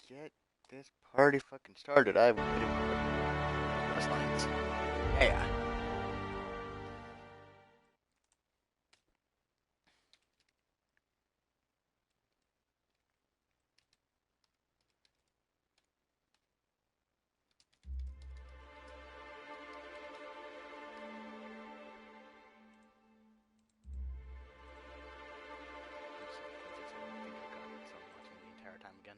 get this party fucking started. I've been quest lines. Yeah. Watching the entire time again.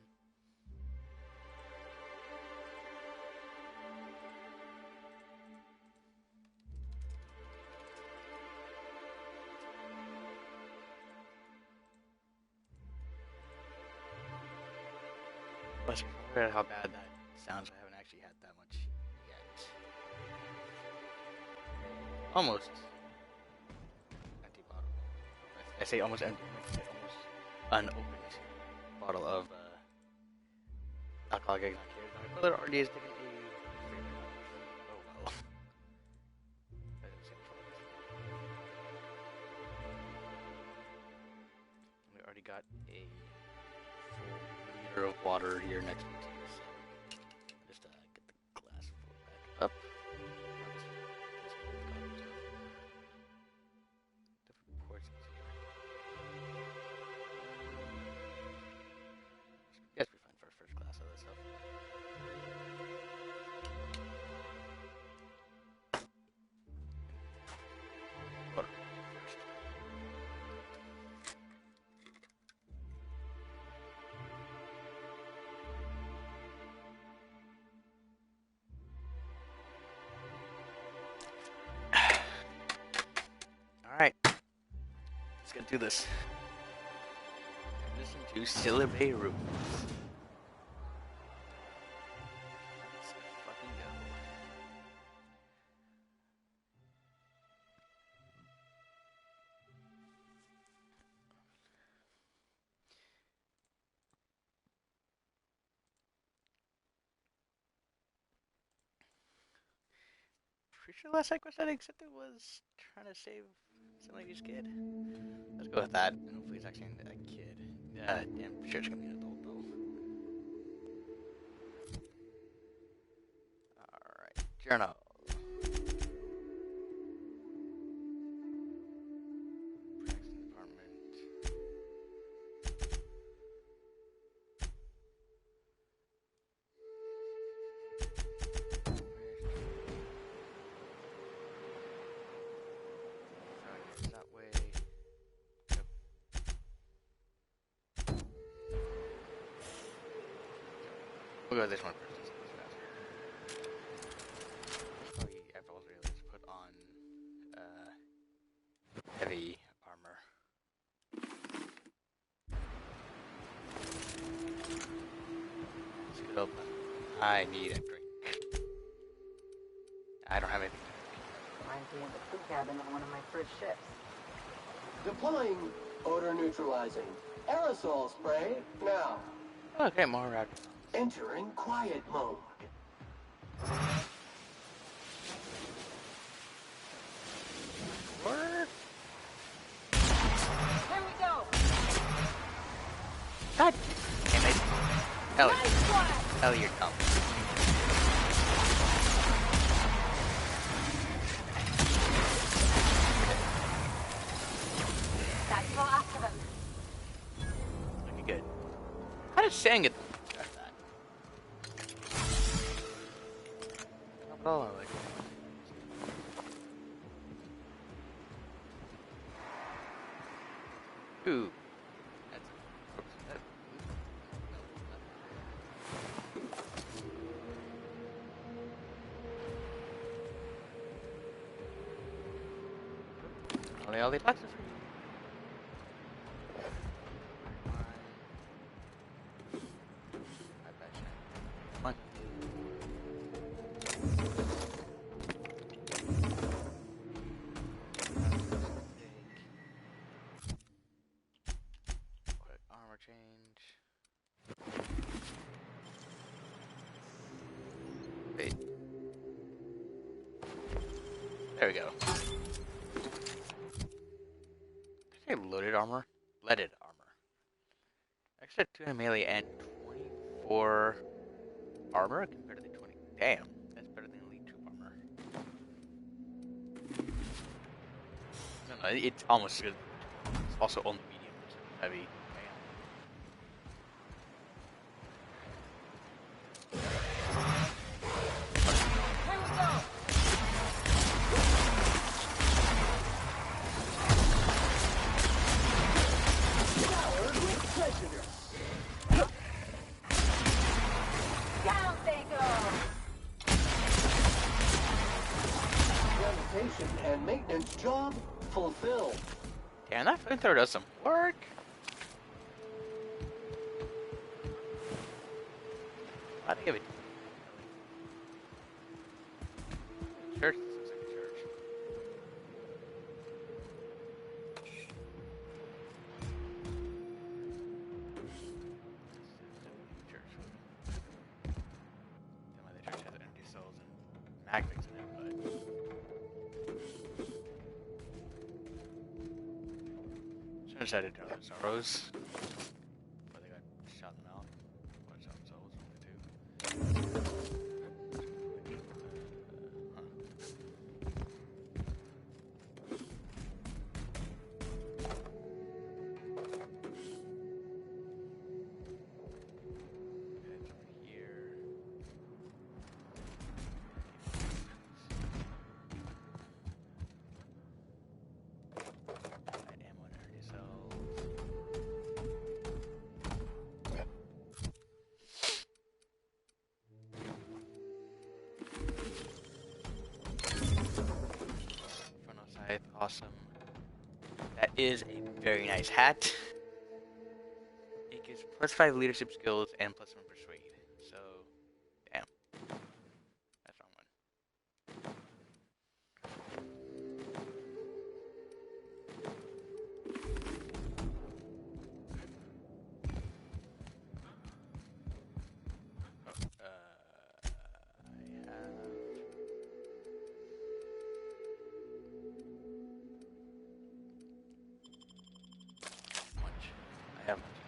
But I forget how bad that sounds. I haven't actually had that much yet. Almost empty bottle. I say almost empty. Almost unopened bottle of alcoholic eggnog here. My brother already has taken a free one. Oh well. We already got a full liter of water here next to us. So just get the glass full back up. Different portions here. Yes, we fine for a first glass of this stuff. Water first. Alright, let's get to this. Listen to Syllabi Rules. Let's fucking go. Pretty sure the last quest I accepted was trying to save some lady's kid. Let's go with that, and hopefully it's actually a kid. Yeah, I'm sure it's gonna be an adult though. Alright, journal. Braxton Department. That way. Yep. We'll go with this one first. I've also realized to put on heavy armor. Scoot up. I need a drink. I don't have anything. Reminds me of the crew cabin on one of my first ships. Deploying odor neutralizing aerosol spray now. Okay, more rad. Entering quiet mode. What? Here we go! God damn it. Ellie. Nice one! Ellie, you're dumb. That's the last of them. Okay, good. How did Sang get that? Not at all, I like it. Ooh. Only all the taxes. Come on. Quick armor change. Wait. There we go. Did I say loaded armor? Leaded armor. Extra 2 in melee and 24 24 armor compared to the 20. Damn, that's better than Elite Troop armor. No, it's almost as good. It's also only medium, so heavy. Down they go! Sanitation and maintenance job fulfilled. Damn, that flamethrower does some work. Why'd I give it? Church. This looks like a church. Church. Some other church has empty cells and magnets in it, but. Should have decided to drown the sorrows. Before they got shot in the mouth. Or shot themselves, one of the two. Heads over here. Light ammo and energy cells. Frontal scythe, awesome. That is a very nice hat. It gives +5 leadership skills and +1 persuade. So, damn. That's the wrong one. Oh, I have much. I have much.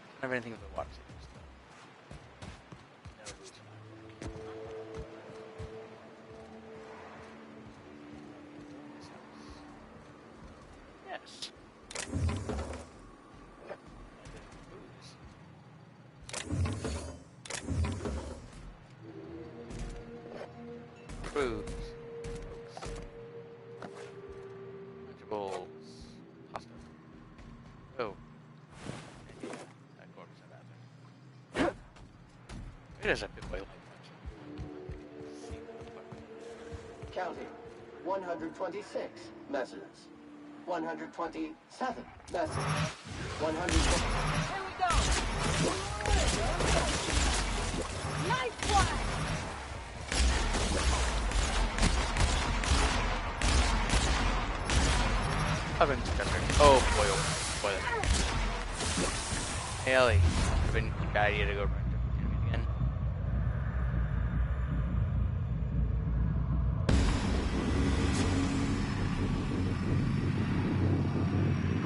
I don't have anything with the water savings though. No boots on. Yes. Fruits. Vegetables. Pasta. Oh. Yeah, that corpse in that thing. It is a bit way like Counting. 126 messages. 127 messages. 120. Here we go! Nice one! I've been disgusting. Oh boy, oh boy. Haley, it's been a bad idea to go back to the again.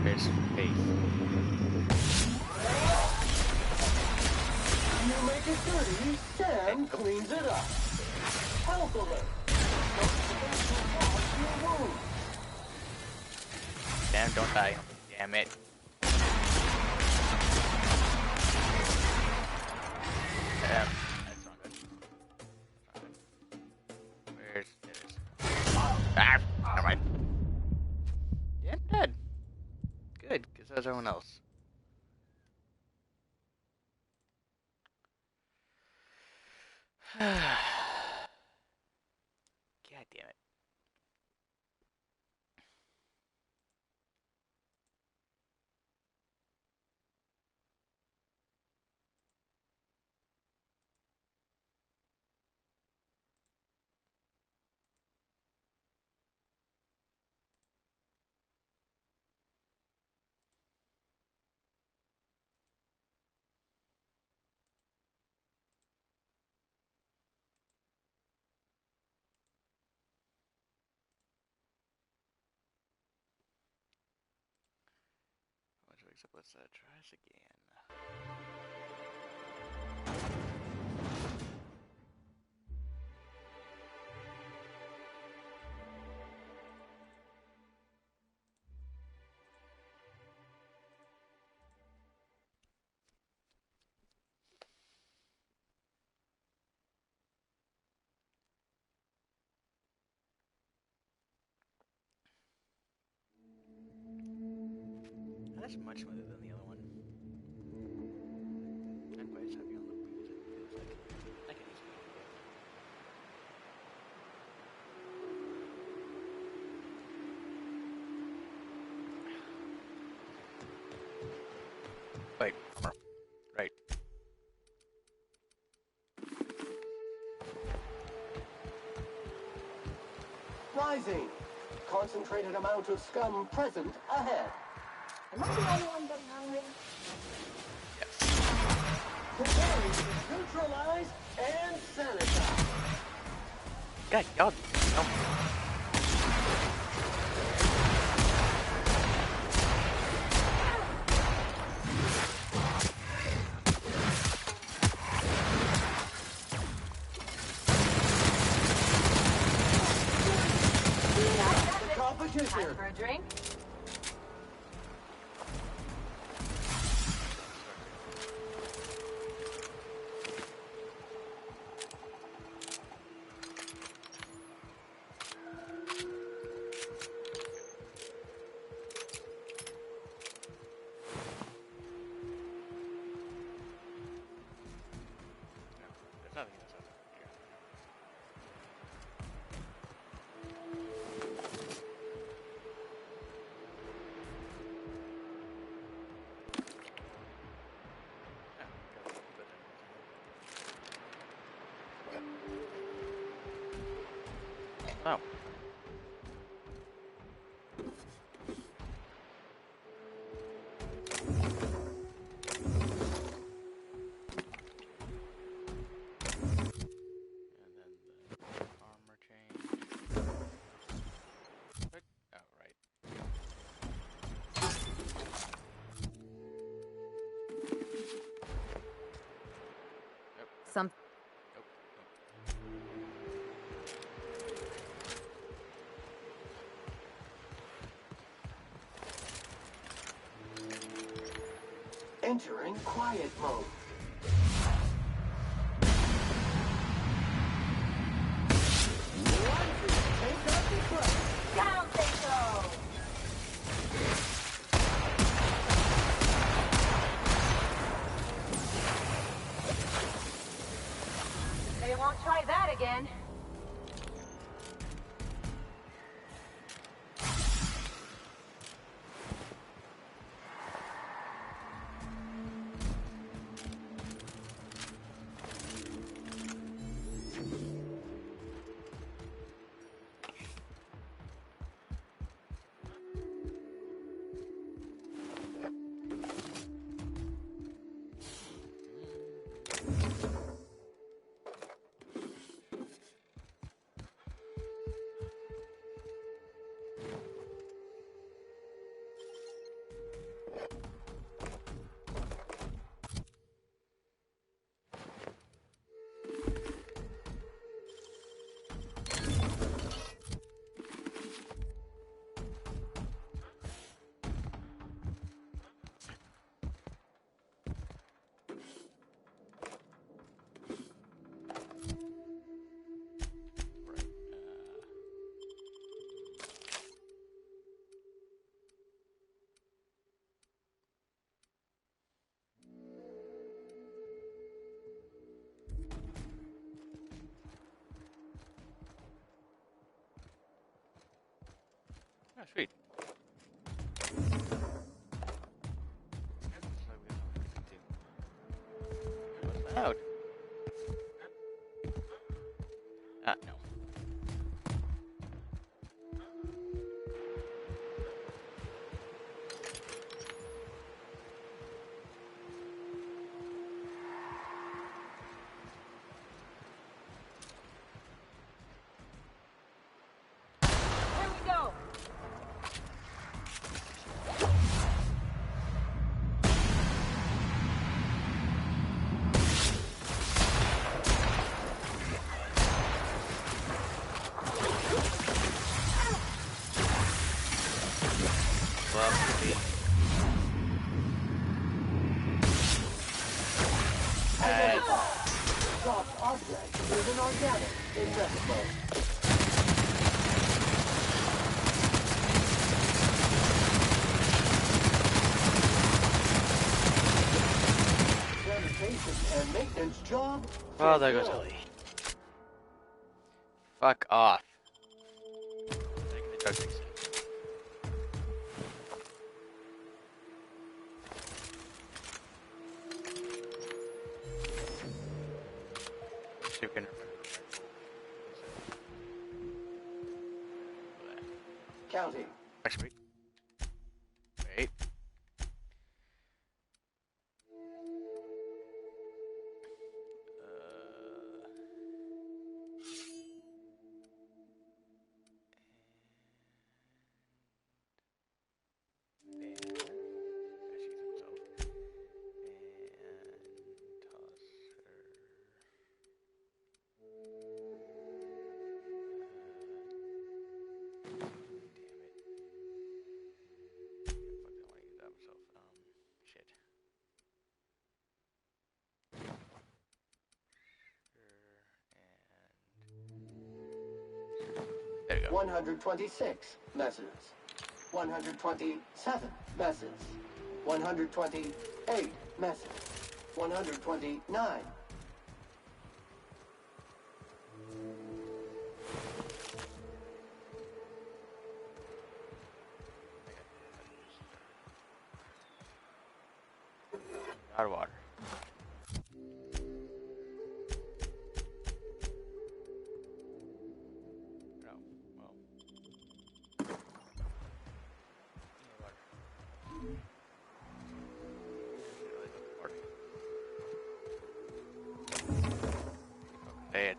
There's space. You make it dirty, Sam cleans it up. Health alert. Your wounds. Damn, don't die. Damn it. Damn, that's not good. That's not good. Where's this? Ah, never mind. Yeah, I'm dead. Good, because so is everyone else. God damn it. Let's try this again. that's much smoother than the other one. Not quite as heavy on the wheels, it feels like. I can easily do it. Wait, armor. Right. Rising. Concentrated amount of scum present ahead. Am I the only one getting hungry? Yes. Preparing to neutralize and sanitize. God, y'all. No. Competition. Time for a drink? There's nothing else over here. Oh. And then the armor change. What? Oh, right. Nope. Some. Nope. Entering quiet mode. Take up the front. Down they go! They won't try that again. Right. Oh, sweet. Looks like we got something to do. What's that? Ah, no. Here we go! Well, sweet. Soft object is an organic in rest mode. and maintenance job. Well, there goes fulfilled. Ellie. Fuck off. Taking the drug mixing. So you can Counting. Wait. Wait. There. She's himself. And toss her. Damn it. Fuck, I want to use that myself. Shit. And there we go. 126 messes. 127 messes. 128 messes. 129. Out of water. No. Well. Water. Bad.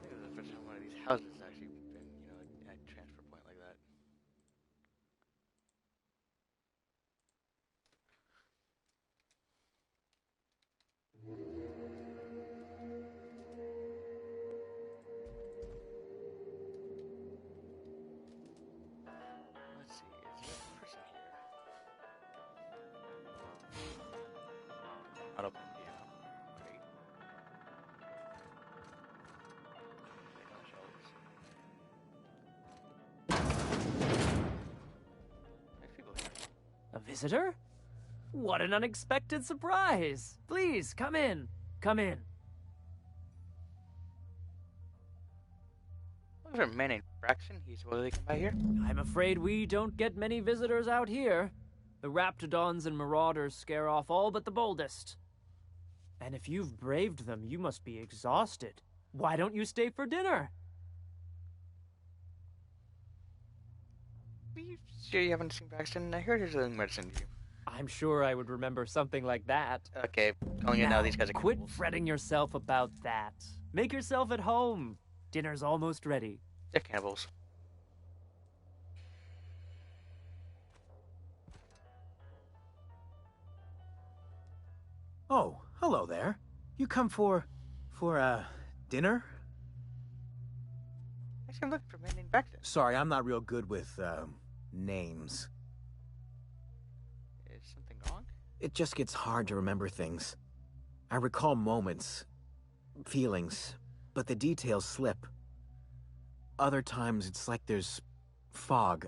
This is the first time one of these houses has actually been, at a transfer point like that. Let's see, is there a person here? Auto piano. Great. Check on the shelves. There's people here. A visitor? What an unexpected surprise! Please, come in. Come in. Looking for a man named Braxton. He's supposedly come by here. I'm afraid we don't get many visitors out here. The raptidons and marauders scare off all but the boldest. And if you've braved them, you must be exhausted. Why don't you stay for dinner? Are you sure you haven't seen Braxton? I heard he's selling medicine to you. I'm sure I would remember something like that. Okay, calling it now. These guys are quit cannibals. fretting yourself about that. Make yourself at home. Dinner's almost ready. They're cannibals. Oh, hello there. You come for dinner? Actually, I'm looking for a man named Braxton. Sorry, I'm not real good with, names. Is something wrong? It just gets hard to remember things. I recall moments, feelings, but the details slip. Other times, it's like there's fog.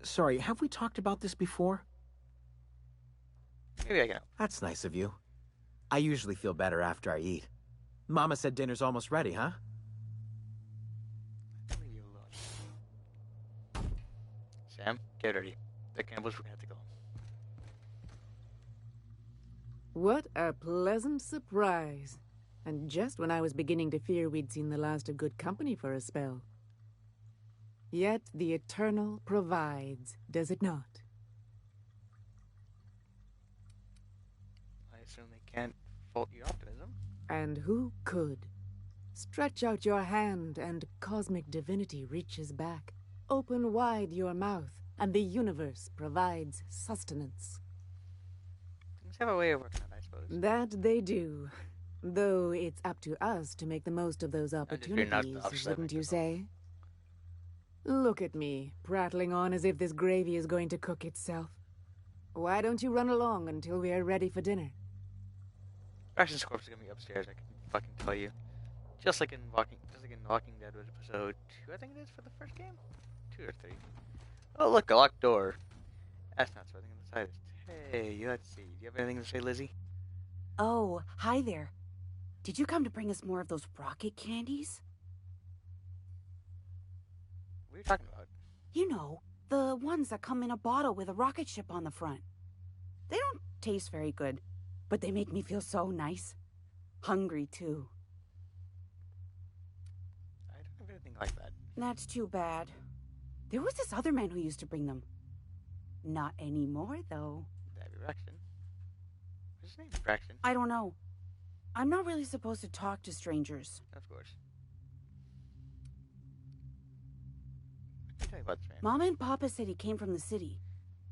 Sorry, have we talked about this before? Maybe I can help. That's nice of you. I usually feel better after I eat. Mama said dinner's almost ready, huh? Leave you alone. Sam, get ready. The cannibals, we're gonna have to kill them. What a pleasant surprise. And just when I was beginning to fear we'd seen the last of good company for a spell. Yet the Eternal provides, does it not? I assume they can't fault your optimism. And who could? Stretch out your hand and cosmic divinity reaches back. Open wide your mouth and the universe provides sustenance. Things have a way of working out, I suppose. That they do. Though it's up to us to make the most of those just fear not the opportunities, options I wouldn't make you as well. say? Look at me, prattling on as if this gravy is going to cook itself. Why don't you run along until we are ready for dinner? Braxton's corpse is gonna be upstairs. I can fucking tell you. Just like in Walking Dead episode 2, I think it is for the first game? 2 or 3. Oh, look, a locked door. That's not something on the side. Hey, let's see. Do you have anything to say, Lizzie? Oh, hi there. Did you come to bring us more of those rocket candies? What are you talking about? You know, the ones that come in a bottle with a rocket ship on the front. They don't taste very good, but they make me feel so nice. Hungry, too. I don't have anything like that. That's too bad. There was this other man who used to bring them. Not anymore, though. That'd be Braxton. What's his name? Braxton? I don't know. I'm not really supposed to talk to strangers. Of course. What can you tell me about this man? Mama and Papa said he came from the city.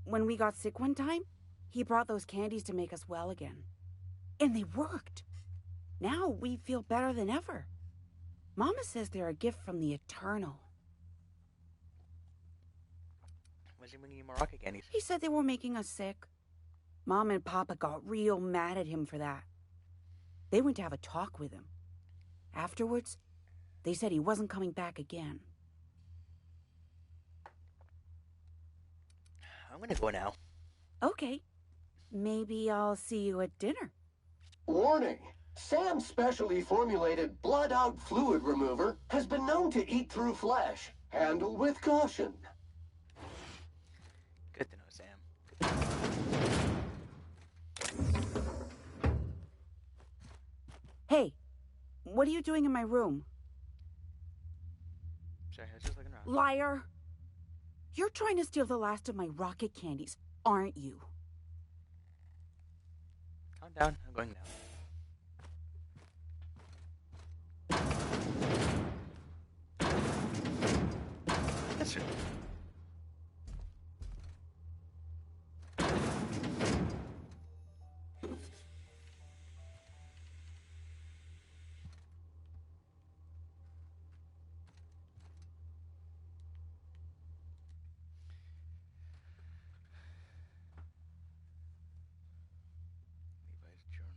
When we got sick one time, he brought those candies to make us well again. And they worked. Now we feel better than ever. Mama says they're a gift from the Eternal. Was he bringing you more rocket candies? He said they were making us sick. Mom and Papa got real mad at him for that. They went to have a talk with him. Afterwards, they said he wasn't coming back again. I'm gonna go now. Okay. Maybe I'll see you at dinner. Warning! Sam's specially formulated blood-out fluid remover has been known to eat through flesh. Handle with caution. Good to know, Sam. Hey, what are you doing in my room? Sorry, I was just looking around. Liar! You're trying to steal the last of my rocket candies, aren't you? Calm down. I'm going now. Yes, sir. Levi's journal.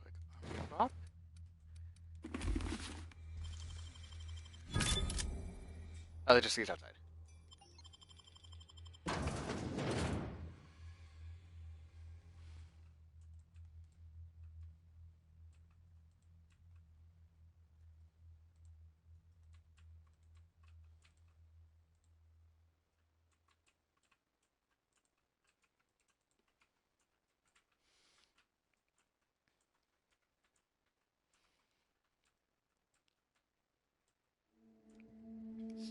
Click on drop. Oh, they're just these outside.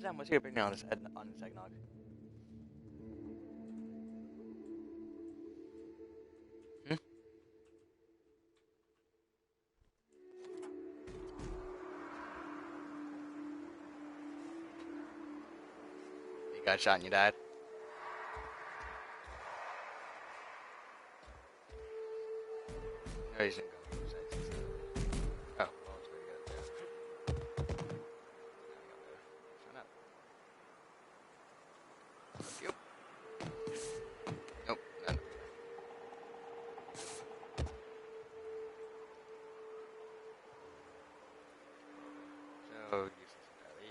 Sam, what's your opinion on this eggnog? Hmm? You got shot and you died? No, you shouldn't go. Oh, well, it's very good there. Shut up. Thank you. Nope, none. So, useless entirely.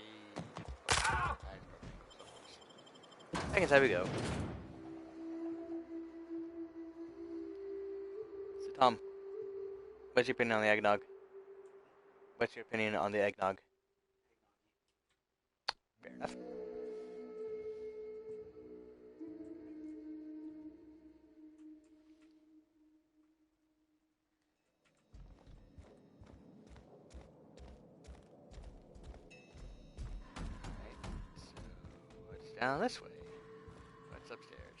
I guess there we go. So, Tom, what's your opinion on the eggnog? What's your opinion on the eggnog? Fair enough. Alright, so what's down this way? What's upstairs?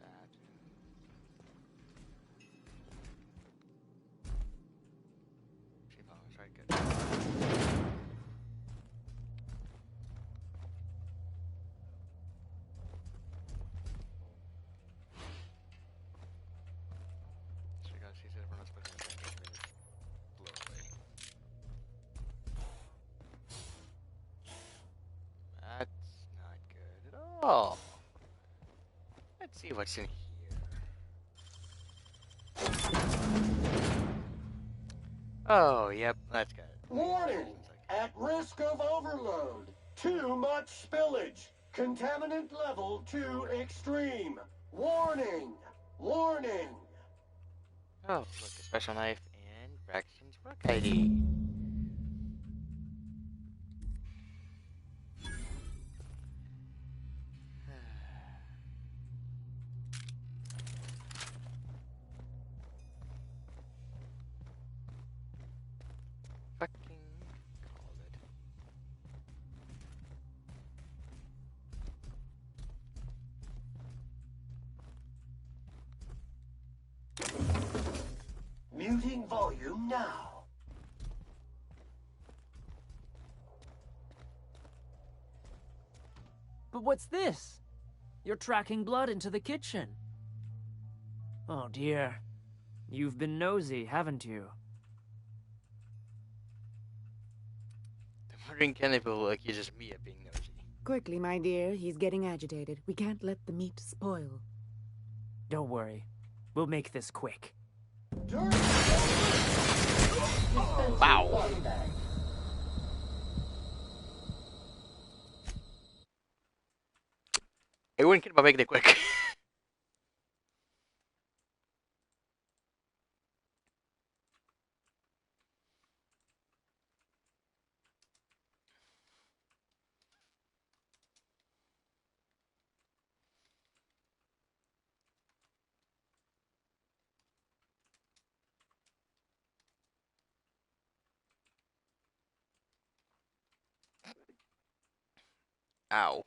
That. Sheep house, right, good. Oh, let's see what's in here. Oh, yep, that's good. Warning! At risk of overload. Too much spillage. Contaminant level too extreme. Warning! Warning! Oh, look, a special knife and Braxton's work ID. Fucking called it. Muting volume now. But what's this? You're tracking blood into the kitchen. Oh dear. You've been nosy, haven't you? I'm wondering, can they feel like you're just me at being nosy? Quickly, my dear. He's getting agitated. We can't let the meat spoil. Don't worry. We'll make this quick. Wow. I wouldn't care about making it quick. Ow.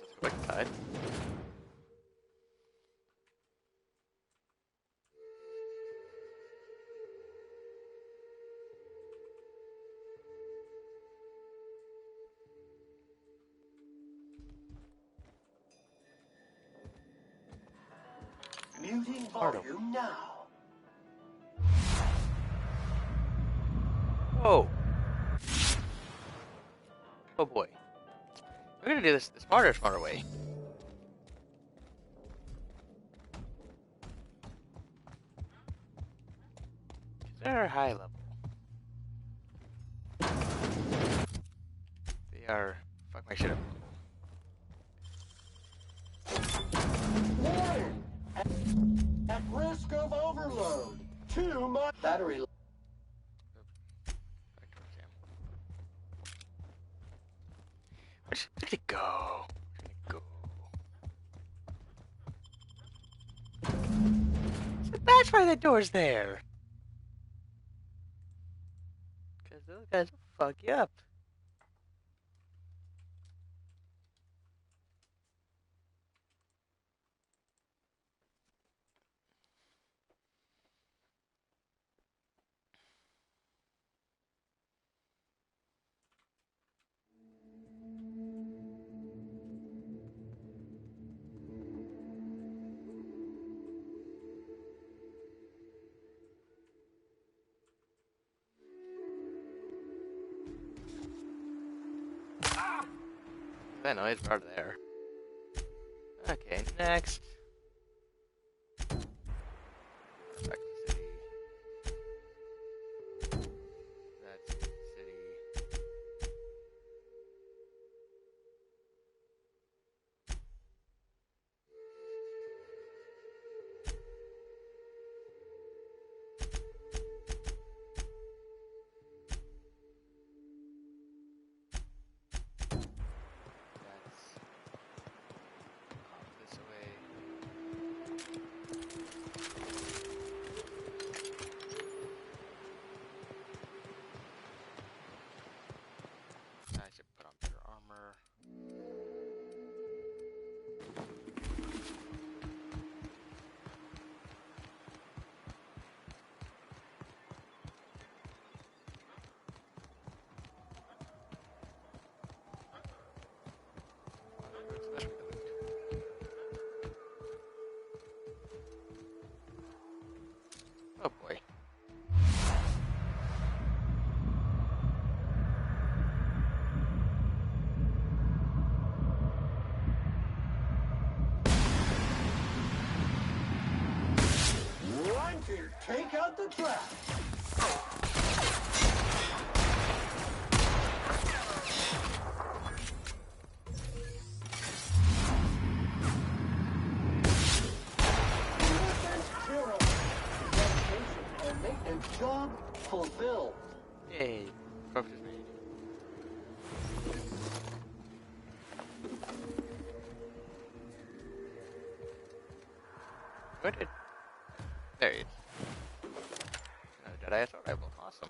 Let's go back inside. Muting volume now. Whoa. Oh boy. We're gonna do this the smarter way. They're high level. They are. Fuck my shit up. Warning! At risk of overload. Too much battery. Back towards him. Where'd it go? Where'd it go? So that's why the door's there. Because those guys will fuck you up. That noise right there. Okay, next. Back to the city. That's the city. That's this way. Oh boy. Time to take out the trash. Mission zero. Dedication and maintenance job fulfilled. Yay. Corpse is made. Where did... There he is. Another Jedi Assault Rifle. Awesome.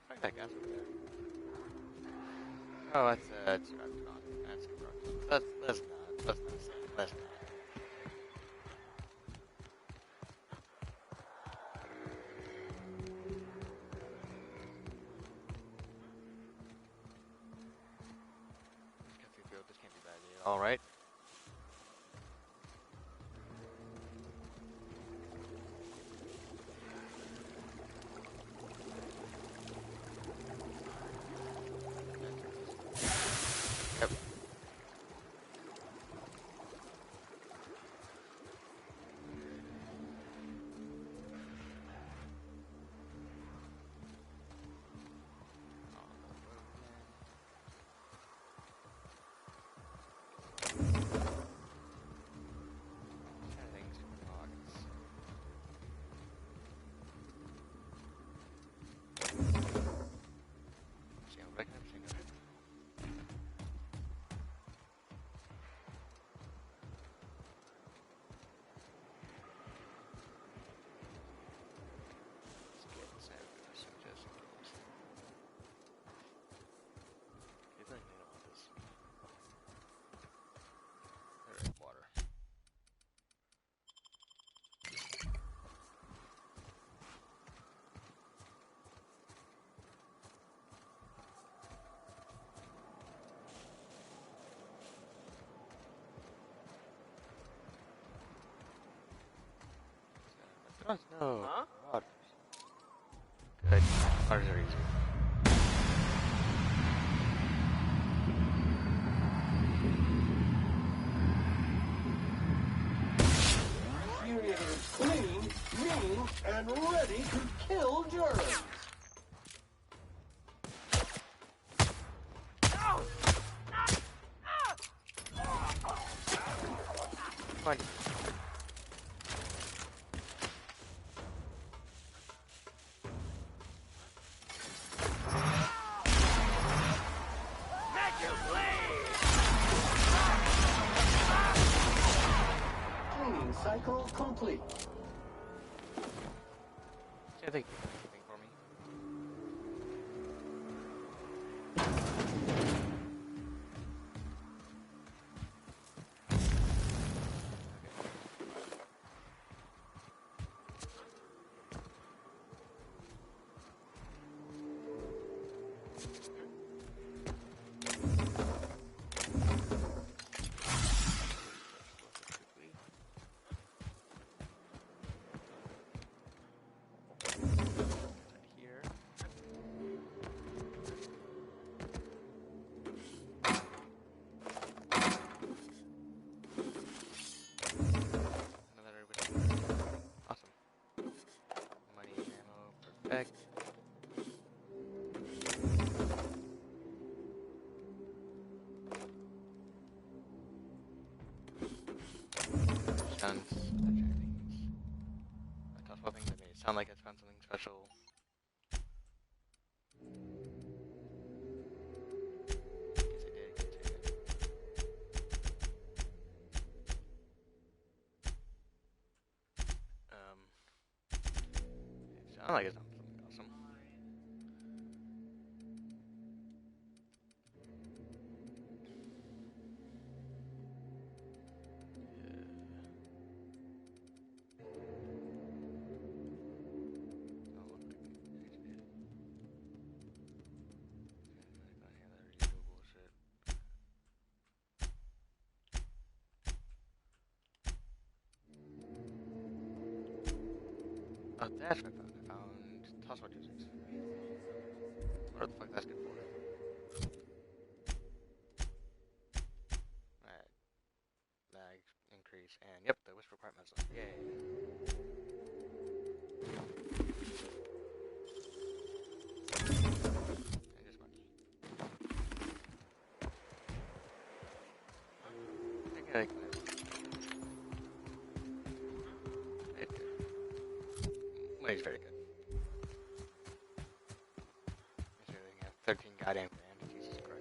What's that gas over there? Oh, that's Rockon. That's Rockon. Let's not say. Let's not. This can't be bad. All right. Yep. No. Huh? Waters. Good. Waters are easy. Unit is clean, mean, and ready to kill germs. Come on. Cleaning cycle complete. See if they can do anything for me. Here. Another awesome. Money, ammo, perfect. Sounds things. I tossed things that made it sound like I found something special. Guess I did. It sounded like it found something awesome. Don't look like it. Oh, that's what I found. I found toss logistics. What the fuck that's good for? Alright, lag increase, and yep, the whisper part message. Yay. And just money. I think I like it's good. Money's very good. Considering I have 13 goddamn grand. Jesus Christ.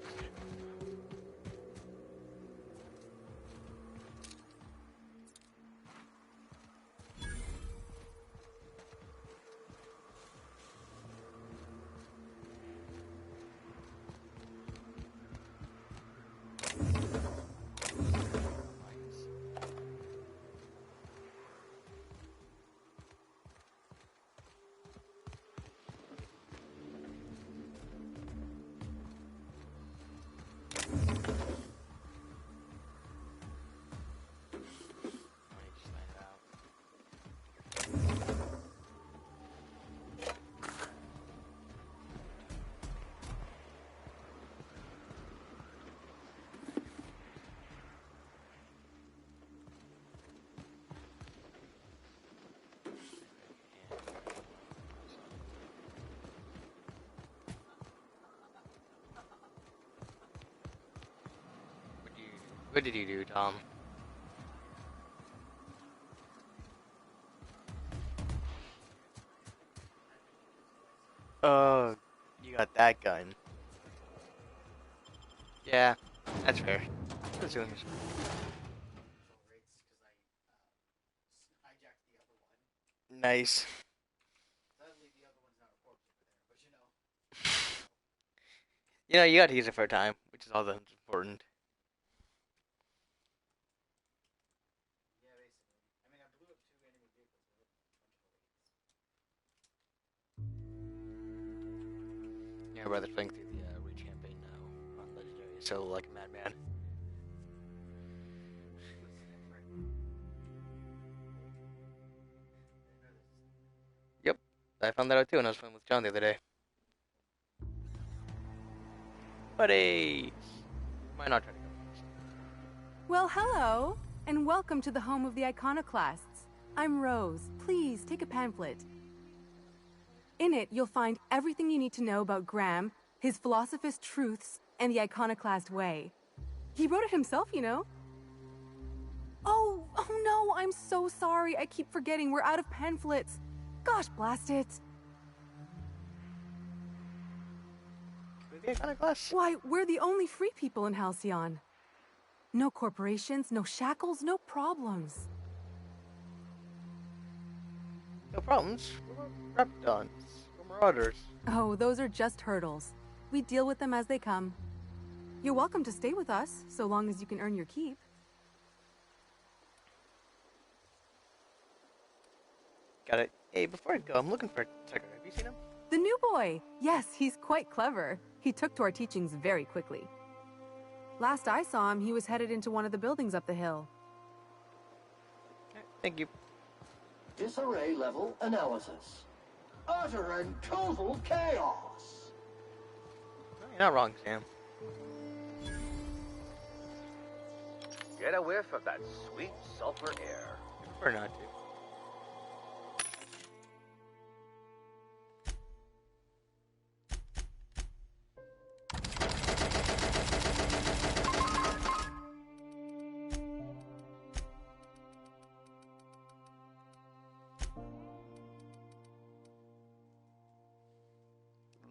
Money just landed out. What did you do, Tom? Oh, you got that gun. Yeah, that's fair. Assuming it's- Nice. You know, you gotta use it for a time, which is all that's important. Yeah, my brother's playing through the Reach campaign now on Legendary, so like a madman. Yep, I found that out too when I was playing with John the other day. Buddy! Might not try to go. Well, hello, and welcome to the home of the Iconoclasts. I'm Rose. Please take a pamphlet. In it, you'll find everything you need to know about Graham, his Philosophist truths, and the Iconoclast way. He wrote it himself, you know. Oh no, I'm so sorry. I keep forgetting we're out of pamphlets. Gosh, blast it. The Iconoclast? Why, we're the only free people in Halcyon. No corporations, no shackles, no problems. No problems. We're Raptons. We're Marauders. Oh, those are just hurdles. We deal with them as they come. You're welcome to stay with us, so long as you can earn your keep. Got it. Hey, before I go, I'm looking for Tucker. Have you seen him? The new boy! Yes, he's quite clever. He took to our teachings very quickly. Last I saw him, he was headed into one of the buildings up the hill. Thank you. Disarray level analysis. Utter and total chaos. No, you're not wrong, Sam. Get a whiff of that sweet sulfur air. I prefer not to.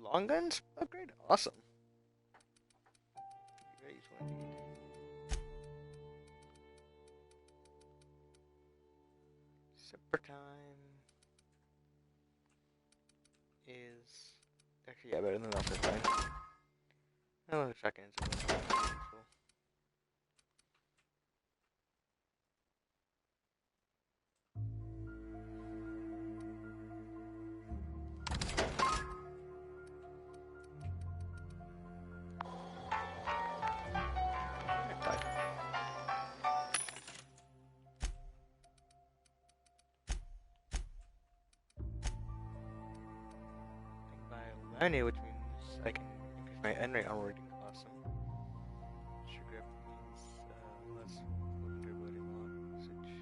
Long guns upgrade? Awesome. Very useful indeed. Supper time is actually better than the supper time. Oh, the shotgun is useful. 90, which means I can increase my end rate armor rating. Awesome. Sure grip means less weapon durability, more usage,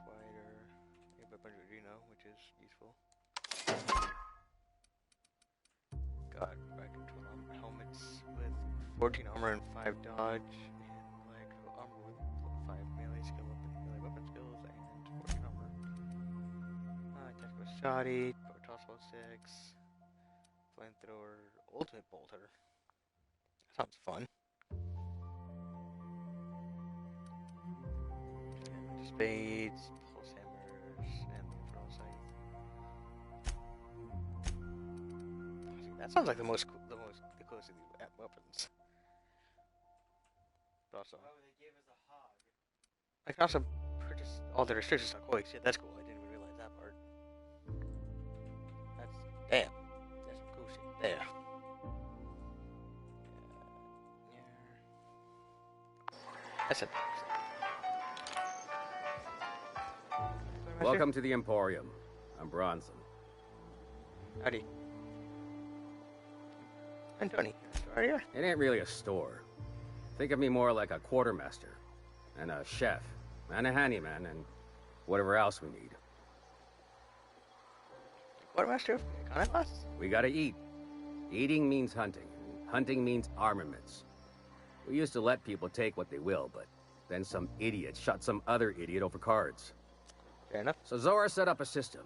quieter, a weapon reno, which is useful. Got back control on helmets with 14 armor and 5 dodge, and like armor with 5 melee skill melee weapon skills, and 14 armor. Tactical shoddy, power tossball 6, flamethrower, ultimate bolter. That sounds fun. Spades, pulse hammers, and the infernal sight. That sounds like the closest to the weapons. But also, I can also purchase all the restrictions stock. Holy shit, that's cool. I didn't even realize that part. That's some cool shit there. That's it. Welcome to the Emporium. I'm Bronson. Howdy. I'm Tony. Sorry here. It ain't really a store. Think of me more like a quartermaster, and a chef, and a handyman, and whatever else we need. Quartermaster? Iconoclast? We gotta eat. Eating means hunting, and hunting means armaments. We used to let people take what they will, but then some idiot shot some other idiot over cards. Fair enough. So Zora set up a system.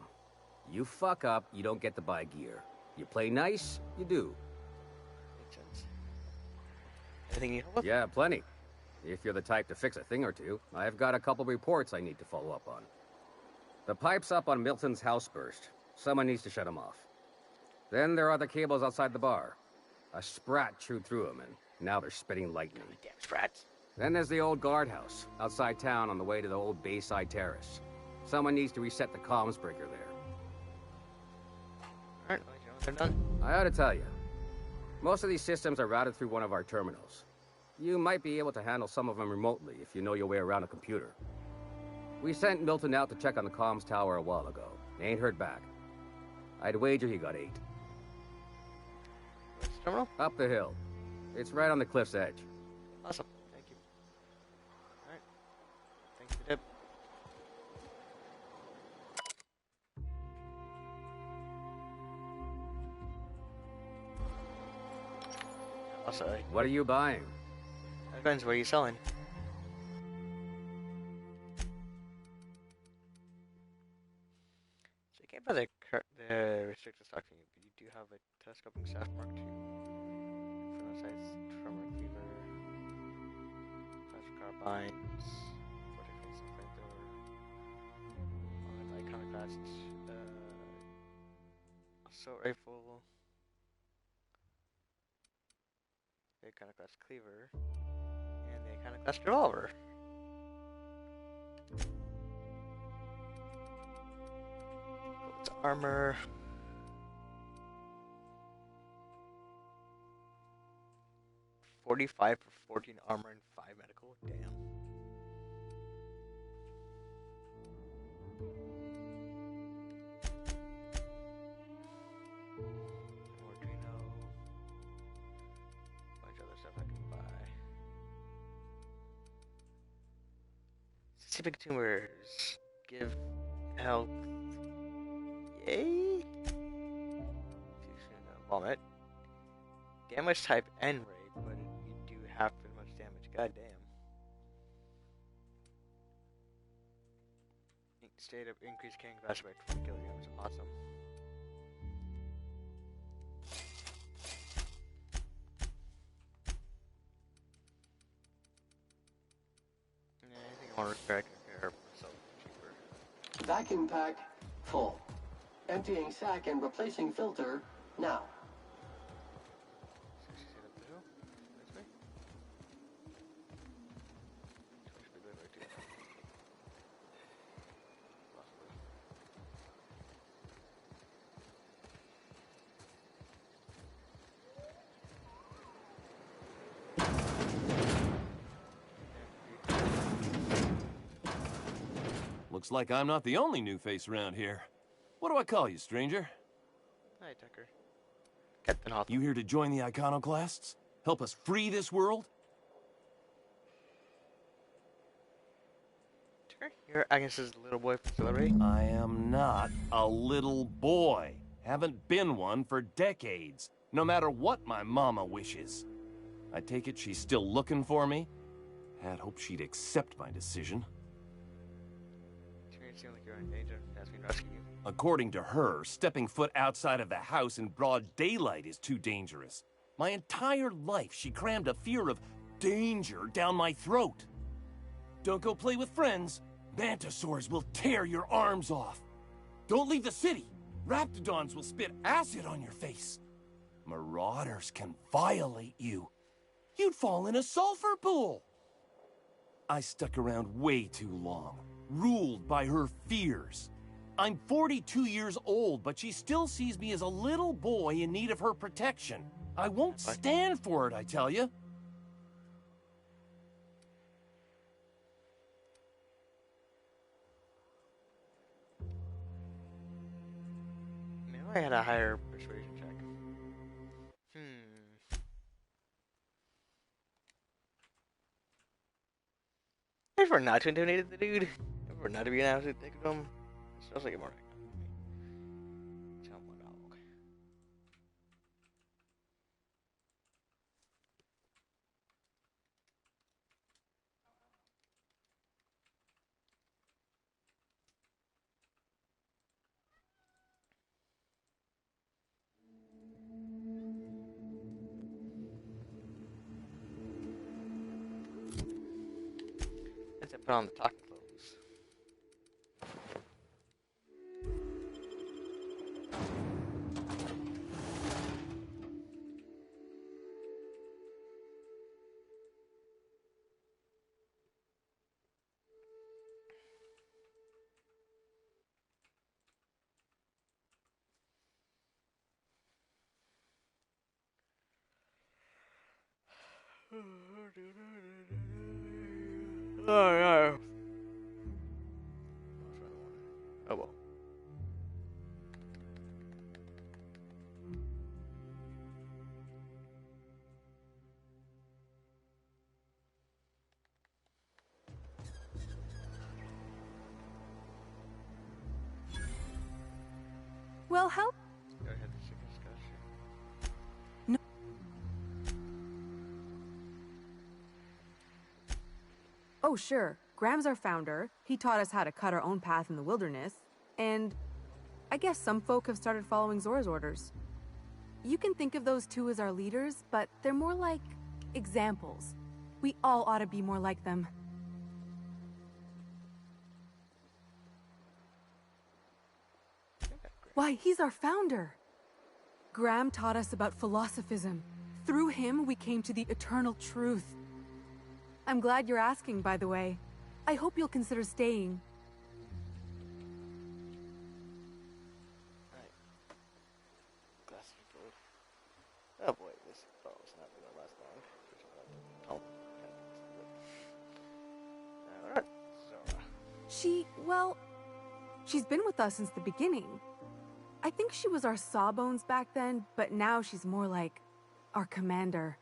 You fuck up, you don't get to buy gear. You play nice, you do. Makes sense. Anything you help with? Yeah, plenty. If you're the type to fix a thing or two, I've got a couple reports I need to follow up on. The pipes up on Milton's house burst. Someone needs to shut them off. Then there are the cables outside the bar. A sprat chewed through them, and now they're spitting lightning. Damn sprats. Then there's the old guardhouse, outside town on the way to the old Bayside Terrace. Someone needs to reset the comms breaker there. Alright, well, you know they're done. I ought to tell you, most of these systems are routed through one of our terminals. You might be able to handle some of them remotely if you know your way around a computer. We sent Milton out to check on the comms tower a while ago. Ain't heard back. I'd wager he got 8. Where's the terminal? Up the hill. It's right on the cliff's edge. Awesome. Thank you. Alright. Thanks for the tip. Also, What are you buying? depends, what are you selling? So you can't buy the restricted stock from you, but you do have a telescoping staff Mark II. Infernal sights, tremor cleaver, flash carbines, vortex facing flamethrower, iconoclast, assault rifle, the iconoclast cleaver, and the iconoclast revolver. It's armor. $45 for 14 armor and 5 medical. Damn. Arduino. Bunch of other stuff I can buy. Specific tumors give health. Yay! Vomit. Damage type and rate, but you do half as much damage. God damn. State of increased carrying capacity by 20 kilograms. Awesome. Anything I want to repair, I can repair myself cheaper. Vacuum pack full. Emptying sack and replacing filter now. Looks like I'm not the only new face around here. What do I call you, stranger? Hi, Tucker. Captain Hawthorne. You here to join the Iconoclasts? Help us free this world? Sure. You're Agnes' little boy from Celebrity. I am not a little boy. Haven't been one for decades, no matter what my mama wishes. I take it she's still looking for me? Had hoped she'd accept my decision. You seem like you're in danger. Ask me to rescue you. According to her, stepping foot outside of the house in broad daylight is too dangerous. My entire life, she crammed a fear of danger down my throat. Don't go play with friends. Mantisaurs will tear your arms off. Don't leave the city. Raptidons will spit acid on your face. Marauders can violate you. You'd fall in a sulfur pool. I stuck around way too long, ruled by her fears. I'm 42 years old, but she still sees me as a little boy in need of her protection. I won't stand for it, I tell you. Maybe I had a higher persuasion check. If we're not to intimidate the dude, if we're not to be an absolute dick of him, it sounds like a more Jump dog. Let's put on the talking clothes. Oh no. Oh well. Well, help. Go ahead and seek discussion. No. Oh, sure. Graham's our founder. He taught us how to cut our own path in the wilderness. And I guess some folk have started following Zora's orders. You can think of those two as our leaders, but they're more like examples. We all ought to be more like them. Why, he's our founder. Graham taught us about philosophism. Through him, we came to the eternal truth. I'm glad you're asking, by the way. I hope you'll consider staying. Alright. Glass of food. Oh boy, this bottle's not gonna last long. Alright, Zora. Well, she's been with us since the beginning. I think she was our sawbones back then, but now she's more like our commander.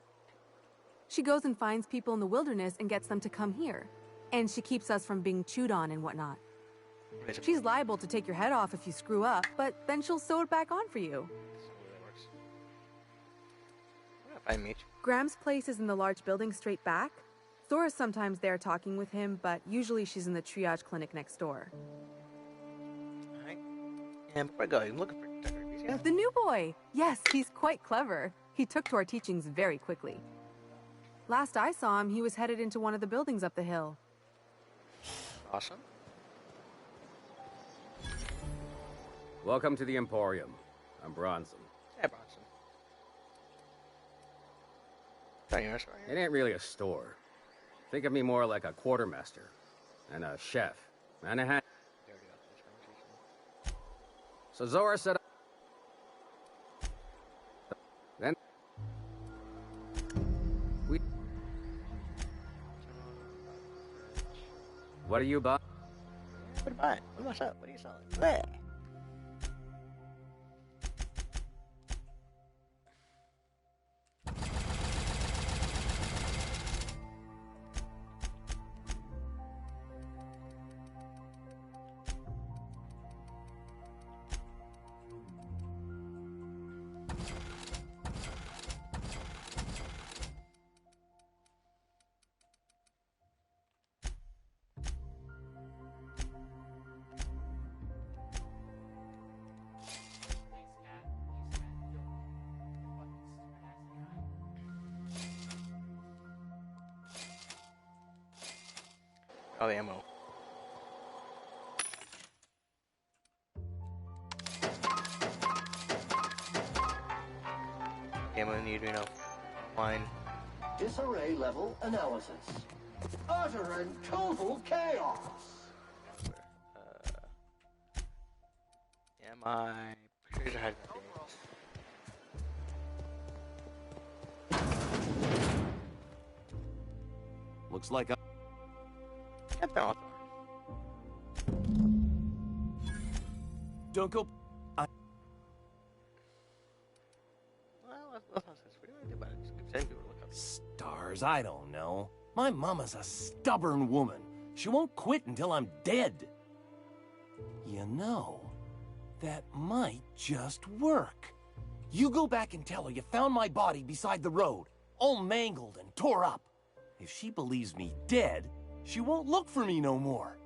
She goes and finds people in the wilderness and gets them to come here. And she keeps us from being chewed on and whatnot. She's liable to take your head off if you screw up, but then she'll sew it back on for you. I meet. Graham's place is in the large building straight back. Zora's sometimes there talking with him, but usually she's in the triage clinic next door. Alright. And before I go, I'm looking for Tucker. You see him? The new boy! Yes, he's quite clever. He took to our teachings very quickly. Last I saw him, he was headed into one of the buildings up the hill. Awesome. Welcome to the Emporium. I'm Bronson. Yeah, Bronson. Sorry, restaurant It ain't really a store. Think of me more like a quartermaster, and a chef, and a hand. So Zora said. Then we. What are you buying? What am I? What's up? What are you selling? Bleh. Oh, ammo. Ammo need, online. Disarray level analysis. Utter and total chaos. Am I? Pretty sure I had nothing. Looks like I... Get that off. Don't go... Well, let's what do you want to do about it? Just keep sending people to look up. Stars, I don't know. My mama's a stubborn woman. She won't quit until I'm dead. You know, that might just work. You go back and tell her you found my body beside the road, all mangled and tore up. If she believes me dead, she won't look for me no more.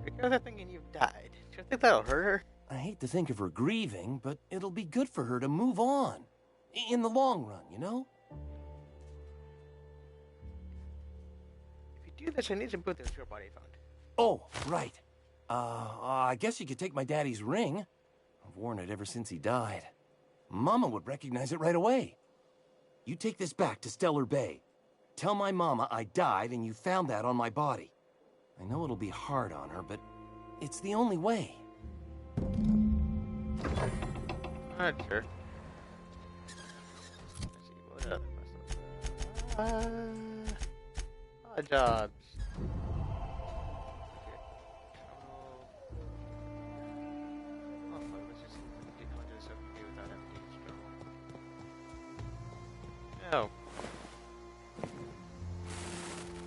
Because I'm thinking you've died. Do you think that'll hurt her? I hate to think of her grieving, but it'll be good for her to move on. In the long run, you know? If you do this, I need to put this your body found. Oh, right. I guess you could take my daddy's ring. I've worn it ever since he died. Mama would recognize it right away. You take this back to Stellar Bay. Tell my mama I died and you found that on my body. I know it'll be hard on her, but it's the only way. Alright, sure. Let's see, what other questions? Odd jobs. Oh.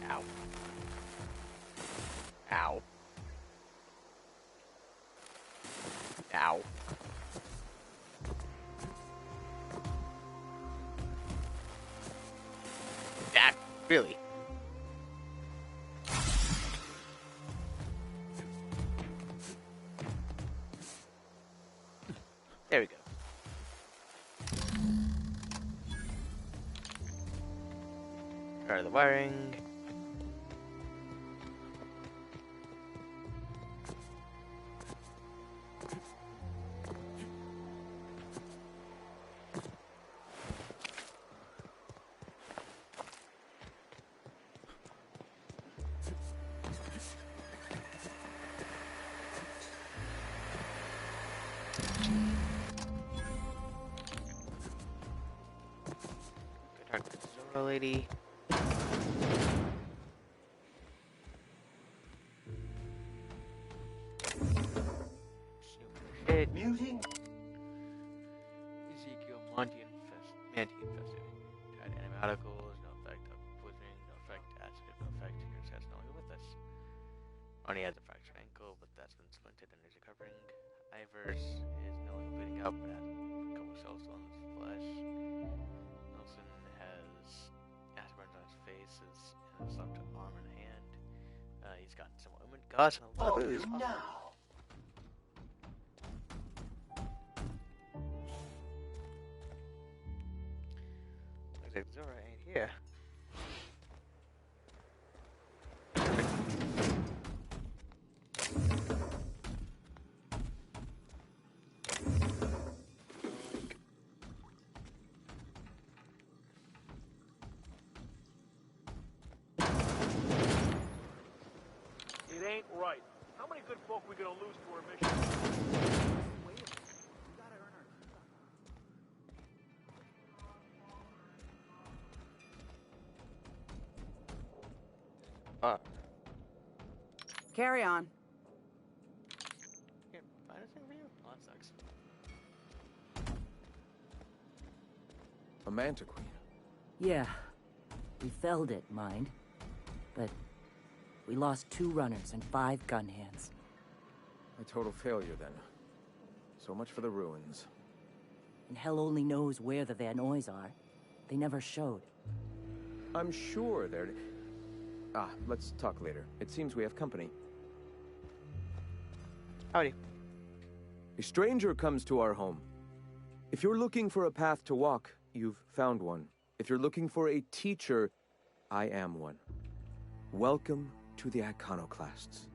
Ow. Ow. Ow. That, really? There we go. Part of the wiring. Good talk to the Zora lady. Muting. Ezekiel Manti infested. Tried antibioticals, no effect. Poisoning, no effect. Acid, no effect. Here's has no longer with us. Arnie has a fractured ankle, but that's been splinted and is recovering. Ivers is no longer bleeding out, but has a couple cells still on his flesh. Nelson has acid burns on his face, and his left arm and hand. He's gotten some ointment, guts, and a lot of booze. Now. Looks like Zora ain't here. It ain't right. How many good folk we gonna lose to our mission? Carry on. Can't find anything for you? Oh, that sucks. A Manta Queen. Yeah. We felled it, mind. But we lost 2 runners and 5 gun hands. A total failure, then. So much for the ruins. And hell only knows where the Vanoys are. They never showed. I'm sure they're... Ah, let's talk later. It seems we have company. Howdy. A stranger comes to our home. If you're looking for a path to walk, you've found one. If you're looking for a teacher, I am one. Welcome to the Iconoclasts.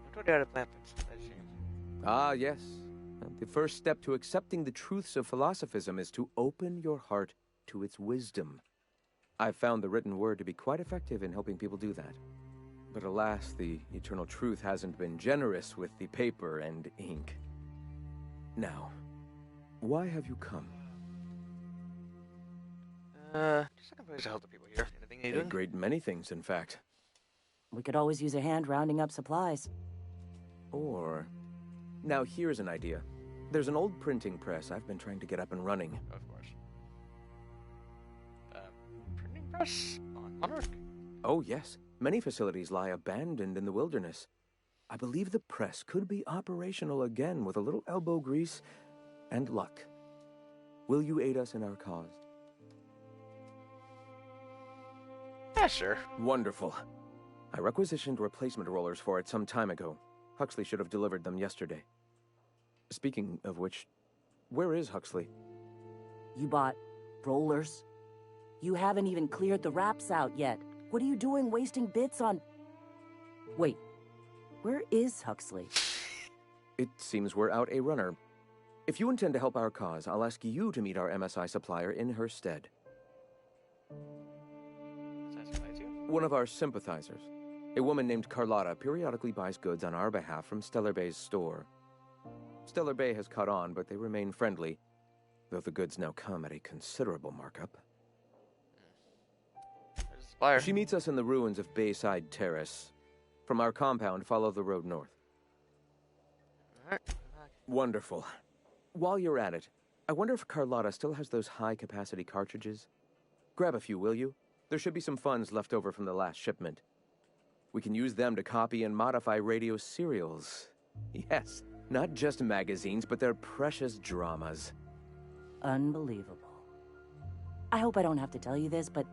I told you how to plant things. That's a shame. Ah, yes. The first step to accepting the truths of philosophism is to open your heart to its wisdom. I've found the written word to be quite effective in helping people do that. But alas, the eternal truth hasn't been generous with the paper and ink. Now, why have you come? Just looking for ways to help the people here. Anything you A doing? great many things, in fact. We could always use a hand rounding up supplies. Or... Now, here's an idea. There's an old printing press I've been trying to get up and running. Of course. Printing press on Monarch? Oh, yes. Many facilities lie abandoned in the wilderness. I believe the press could be operational again with a little elbow grease and luck. Will you aid us in our cause? Yeah, sure. Wonderful. I requisitioned replacement rollers for it some time ago. Huxley should have delivered them yesterday. Speaking of which, where is Huxley? You bought rollers? You haven't even cleared the wraps out yet. What are you doing wasting bits on... Wait, where is Huxley? It seems we're out a runner. If you intend to help our cause, I'll ask you to meet our MSI supplier in her stead. One of our sympathizers. A woman named Carlotta periodically buys goods on our behalf from Stellar Bay's store. Stellar Bay has caught on, but they remain friendly, though the goods now come at a considerable markup. She meets us in the ruins of Bayside Terrace. From our compound, follow the road north. Alright. Wonderful. While you're at it, I wonder if Carlotta still has those high-capacity cartridges? Grab a few, will you? There should be some funds left over from the last shipment. We can use them to copy and modify radio serials. Yes, not just magazines, but their precious dramas. Unbelievable. I hope I don't have to tell you this, but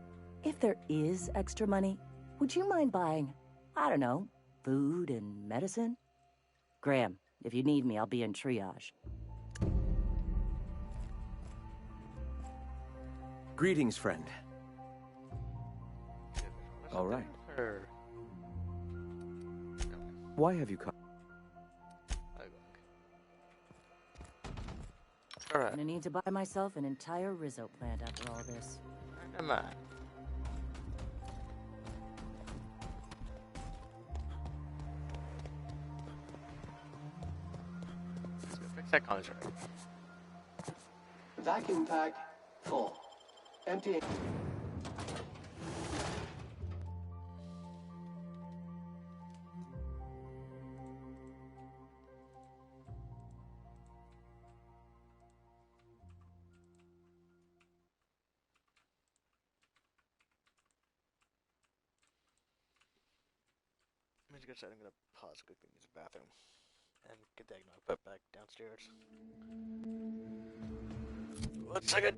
if there is extra money, would you mind buying, I don't know, food and medicine? Graham, if you need me, I'll be in triage. Greetings, friend. All right. Why have you come? Alright. I'm gonna need to buy myself an entire Rizzo plant after all this. Come on. Let's go fix that contract. Vacuum pack full. Empty. I'm just gonna pause quickly, use the bathroom, and get that put back downstairs. 1 second.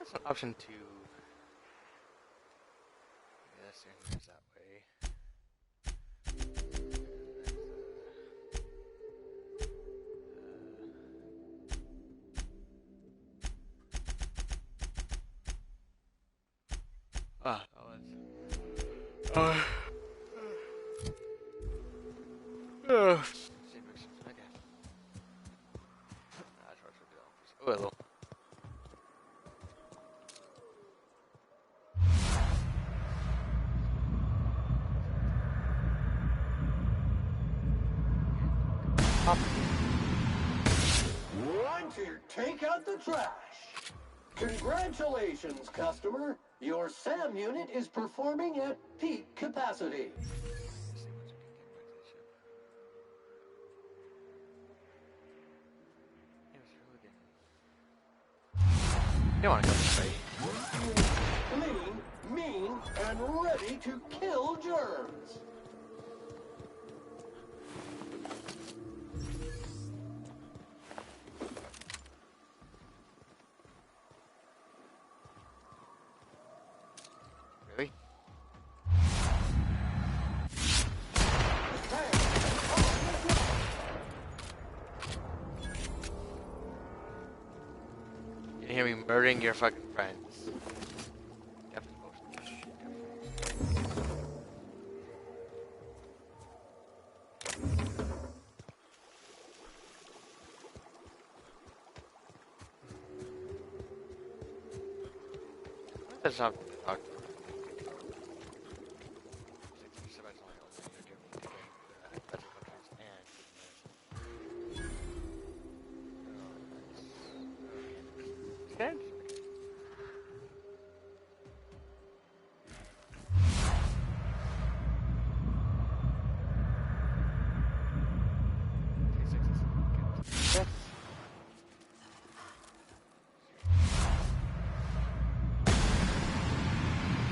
There's an option to. Yes, here's that way. That was. Okay. Oh, hello. Want to take out the trash? Congratulations, customer. Your SAM unit is performing at peak capacity. You want to go this way? Clean, mean, and ready to kill germs. Really? You hear me murdering your fucking friends. That's not talk.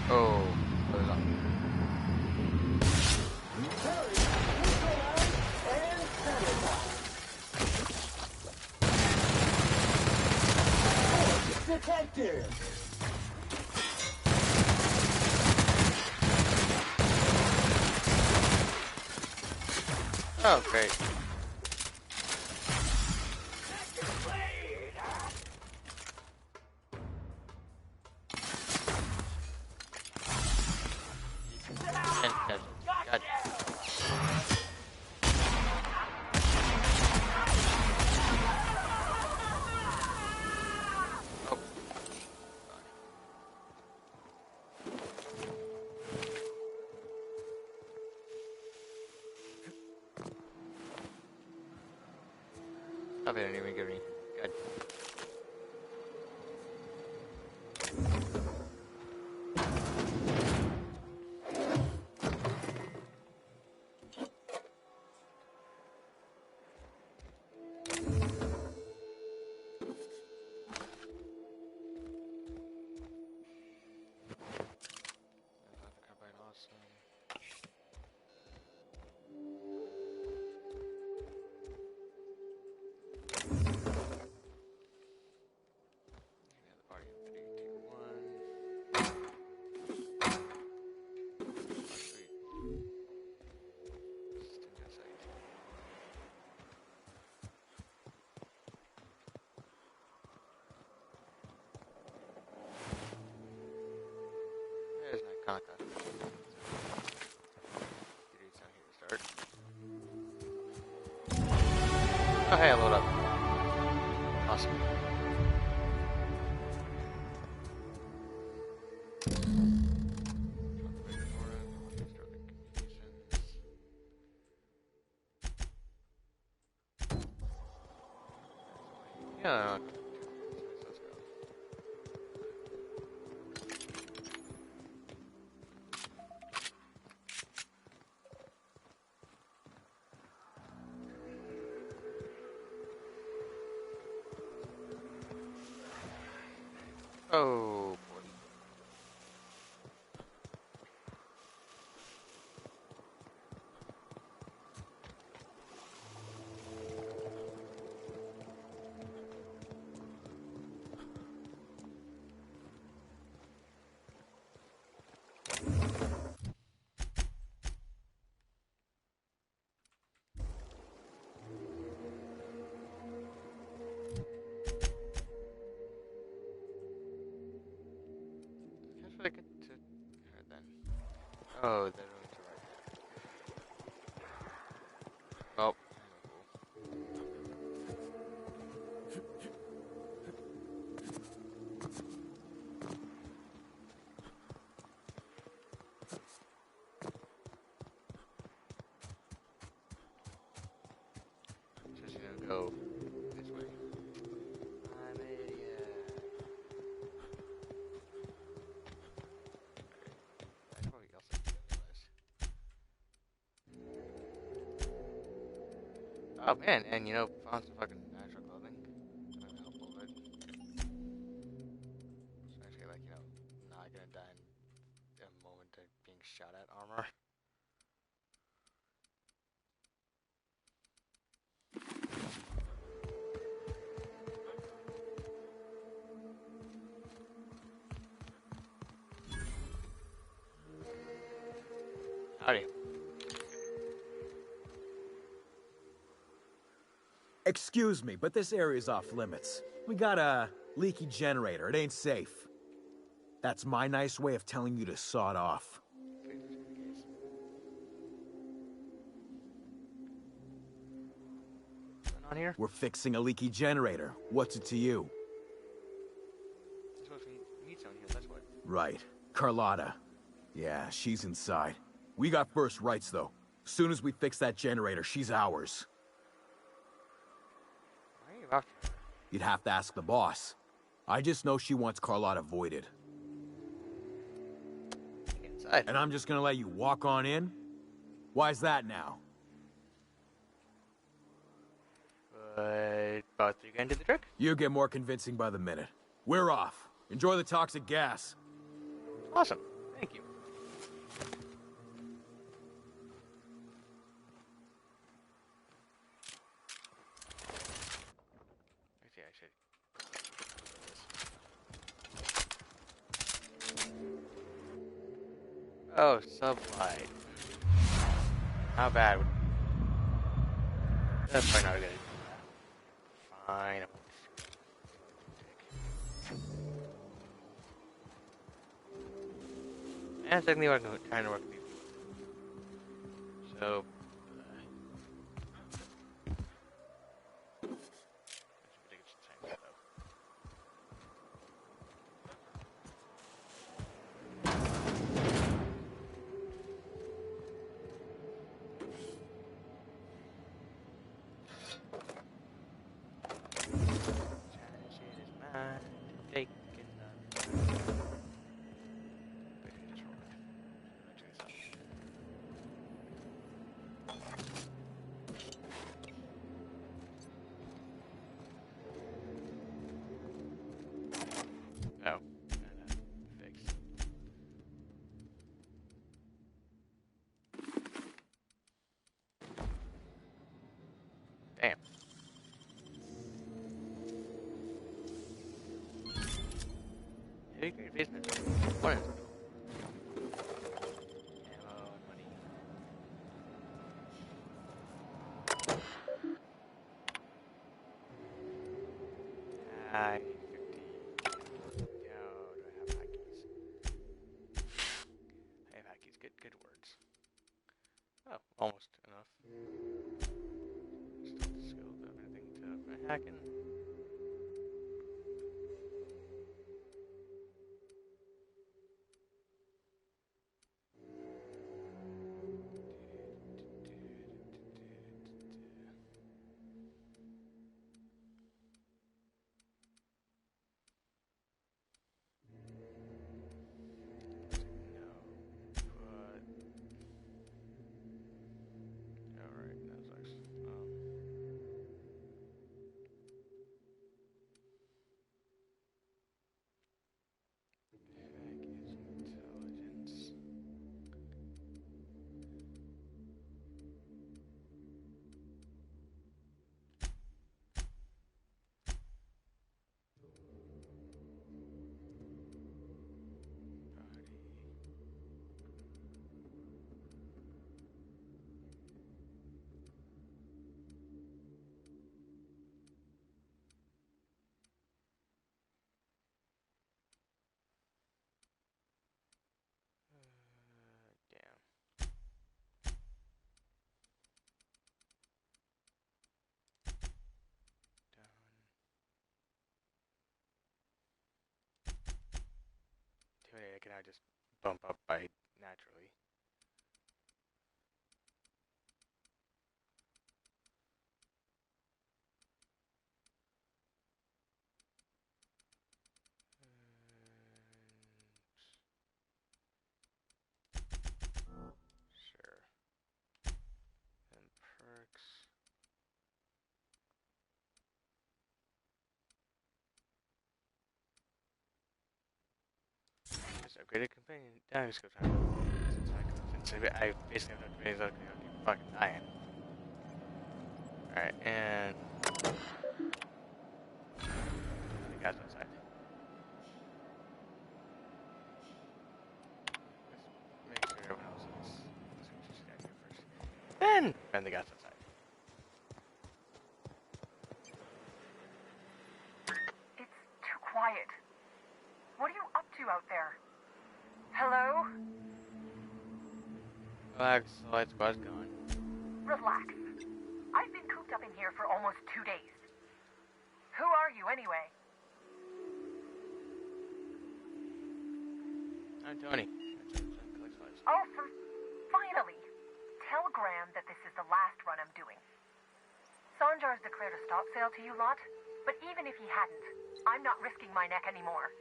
Oh, hold on. Detective. Oh, great. God. Oh. I didn't even get any. God. There's an iconic. Start. Oh, hey, I load up. Awesome. Yeah. Let's go. Oh, boy. Oh, they're going to right. Oh. Just gonna go this way. I'm an idiot. That's probably also was. Oh man, and found some fucking natural clothing. Kinda helpful, but it's actually like, not gonna die in a moment of being shot at armor. Howdy. Excuse me, but this area's off limits. We got a leaky generator. It ain't safe. That's my nice way of telling you to sod off. What's going on here? We're fixing a leaky generator. What's it to you? You're supposed to meet someone here, that's what. Right. Carlotta. Yeah, she's inside. We got first rights, though. Soon as we fix that generator, she's ours. Why are you after her? You'd have to ask the boss. I just know she wants Carlotta voided. Get inside. And I'm just gonna let you walk on in? Why's that now? But both of you gonna do the trick? You get more convincing by the minute. We're off. Enjoy the toxic gas. Awesome. Thank you. Actually, I should. Oh, sublight. How bad would... That's probably not a good idea. Fine. And technically, I'm trying to work with people. So. Oh, fixed. Damn. Heavy grade basement. What is it? Ammo and money. I need 50. Oh, do I have hotkeys? I have hotkeys. Good words. Oh, almost enough. Still the skill of anything to hacking. Alright, that sucks. can now just bump up by naturally. Sure. And perks. Just upgraded companion. Yeah, just go try. I basically have no companions. I'll keep fucking dying. Alright, and the guys outside. Let's make sure everyone else is. Let's get this guy here first. Then the guys outside. It's too quiet. What are you up to out there? Hello? Relax, the light squad's gone. Relax. I've been cooped up in here for almost 2 days. Who are you, anyway? I'm Tony. Oh, finally! Tell Graham that this is the last run I'm doing. Sanjar's declared a stop sale to you lot, but even if he hadn't, I'm not risking my neck anymore.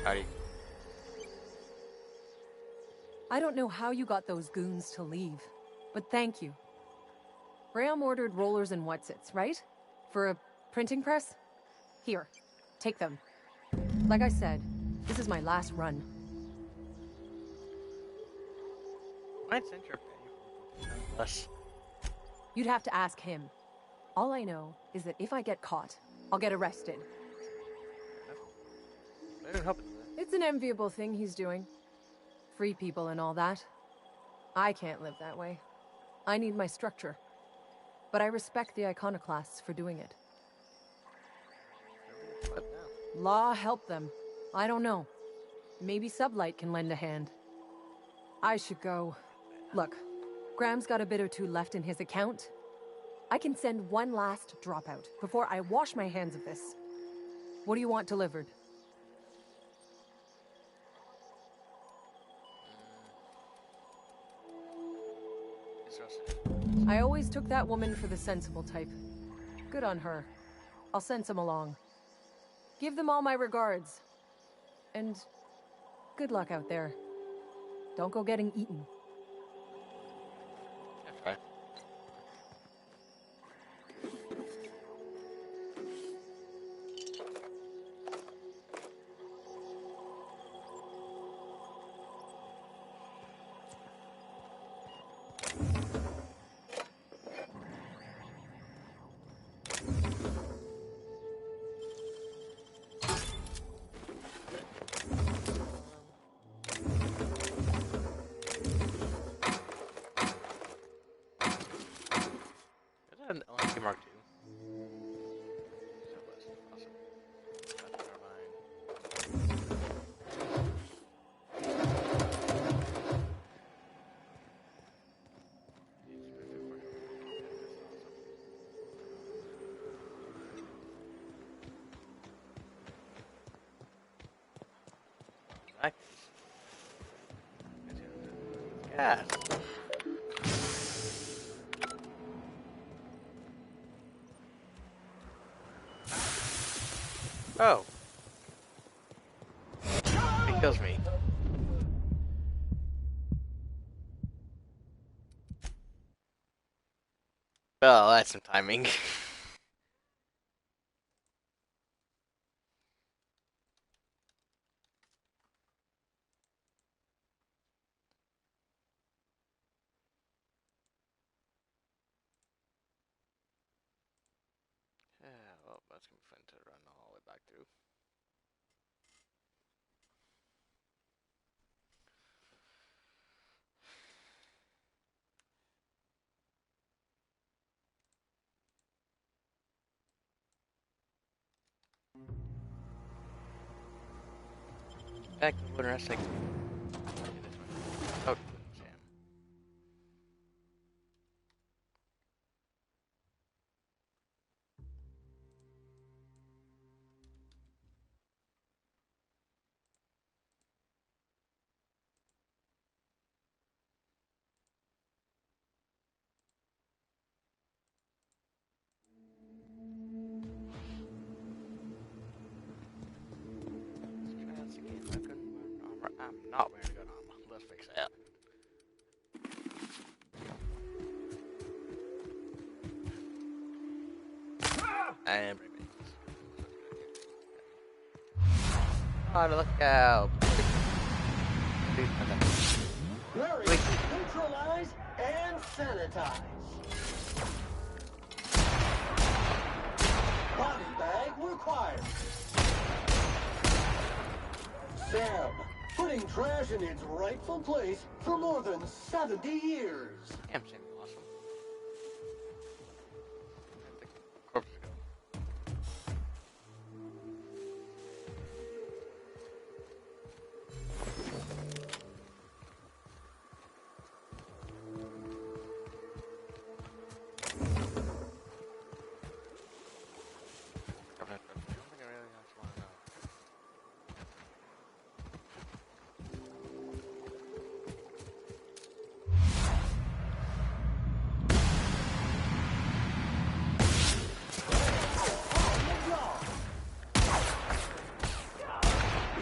Howdy. I don't know how you got those goons to leave, but thank you. Graham ordered rollers and whatsits, right? For a printing press? Here, take them. Like I said, this is my last run. Might send your less. You'd have to ask him. All I know is that if I get caught, I'll get arrested. It's an enviable thing he's doing. Free people and all that. I can't live that way. I need my structure. But I respect the iconoclasts for doing it. Law help them. I don't know. Maybe Sublight can lend a hand. I should go. Look, Graham's got a bit or two left in his account. I can send one last dropout before I wash my hands of this. What do you want delivered? I always took that woman for the sensible type. Good on her. I'll send some along. Give them all my regards. And good luck out there. Don't go getting eaten. That's right. An LMG Mark II. Awesome. Yes. Oh. It kills me. Well, that's some timing. Yeah, well, that's gonna be fun to run the whole way back through. Back to the wilderness, like. Oh, Sam. And on the lookout. Hurry, neutralize and sanitize. Body bag required. Sam, putting trash in its rightful place for more than 70 years. Damn, Sam, awesome. Corpse go.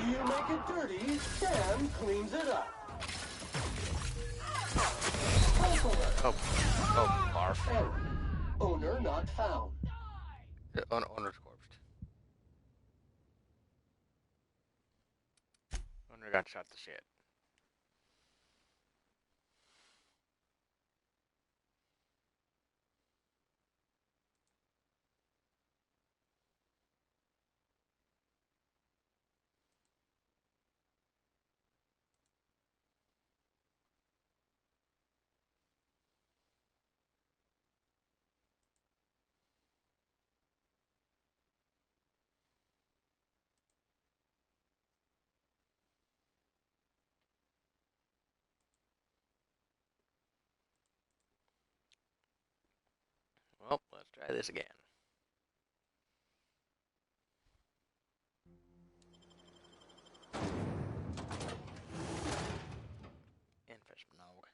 You make it dirty, Sam cleans it up. Oh, barf. Error. Owner not found. The owner's corpse. Owner got shot to shit. Well, let's try this again. Infest nog.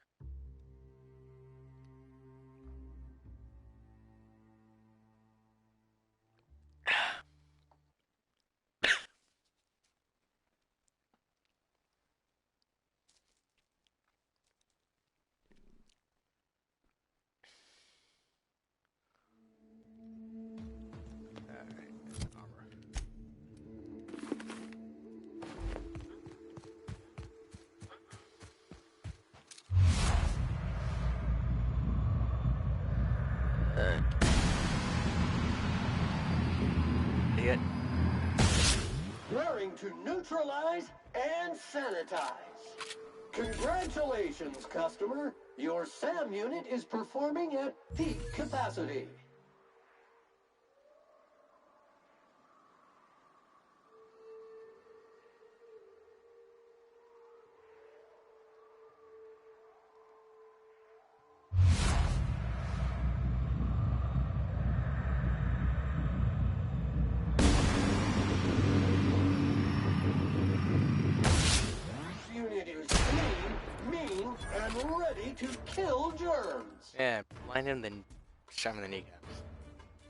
Idiot. Raring to neutralize and sanitize. Congratulations, customer. Your SAM unit is performing at peak capacity. Unit is clean, mean, and ready to kill germs. Yeah, blind him, then shove him in the kneecaps.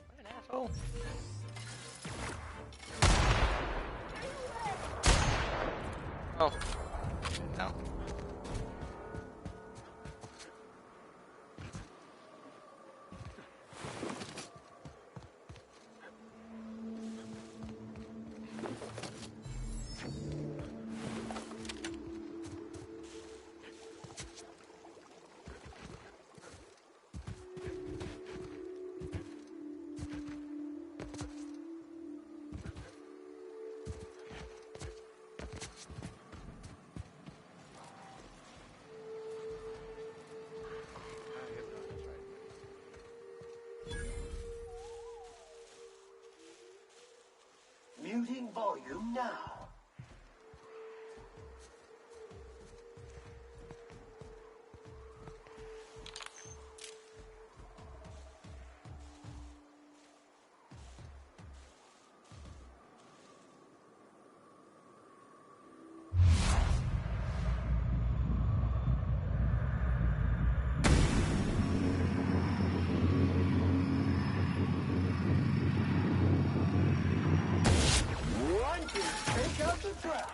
What an asshole. Oh. No. Muting volume now. One can take out the trash.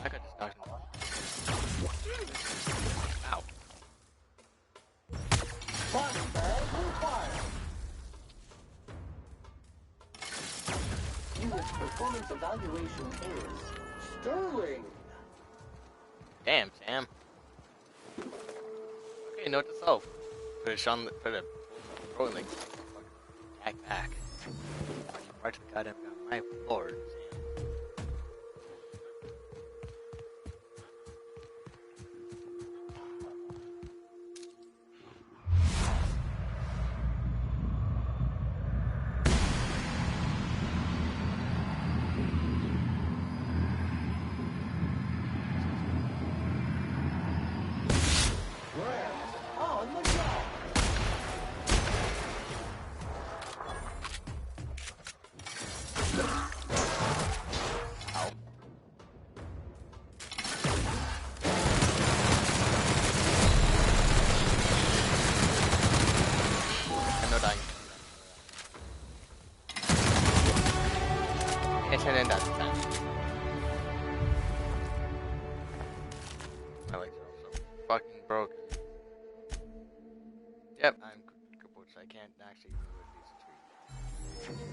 I got just knocked him. Ow. Body bag required. unit's performance evaluation is sterling. Damn, Sam. Okay, note to self. Put a throwing like attack back. Right to the goddamn ground. My lord, Sam. On the job. I'm no dying. It's an end at the time. My legs are also fucking broken. Yep, I'm crippled, so I can't actually do a decent streak.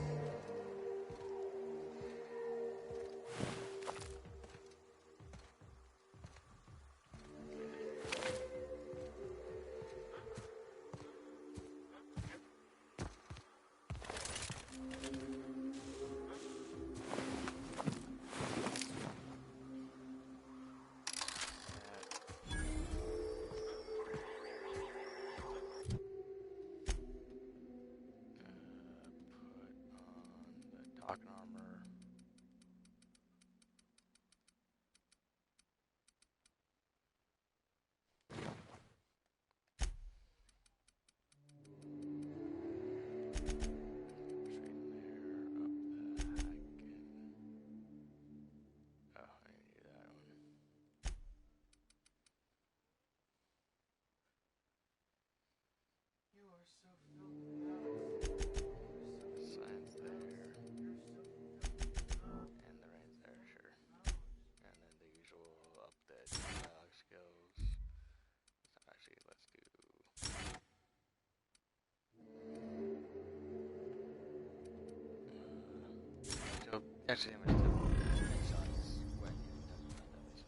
Talking armor. Science there. And the range there, sure. And then the usual up the dialogue skills. Actually, let's do. So, actually, I'm going to do shots when it doesn't have that much.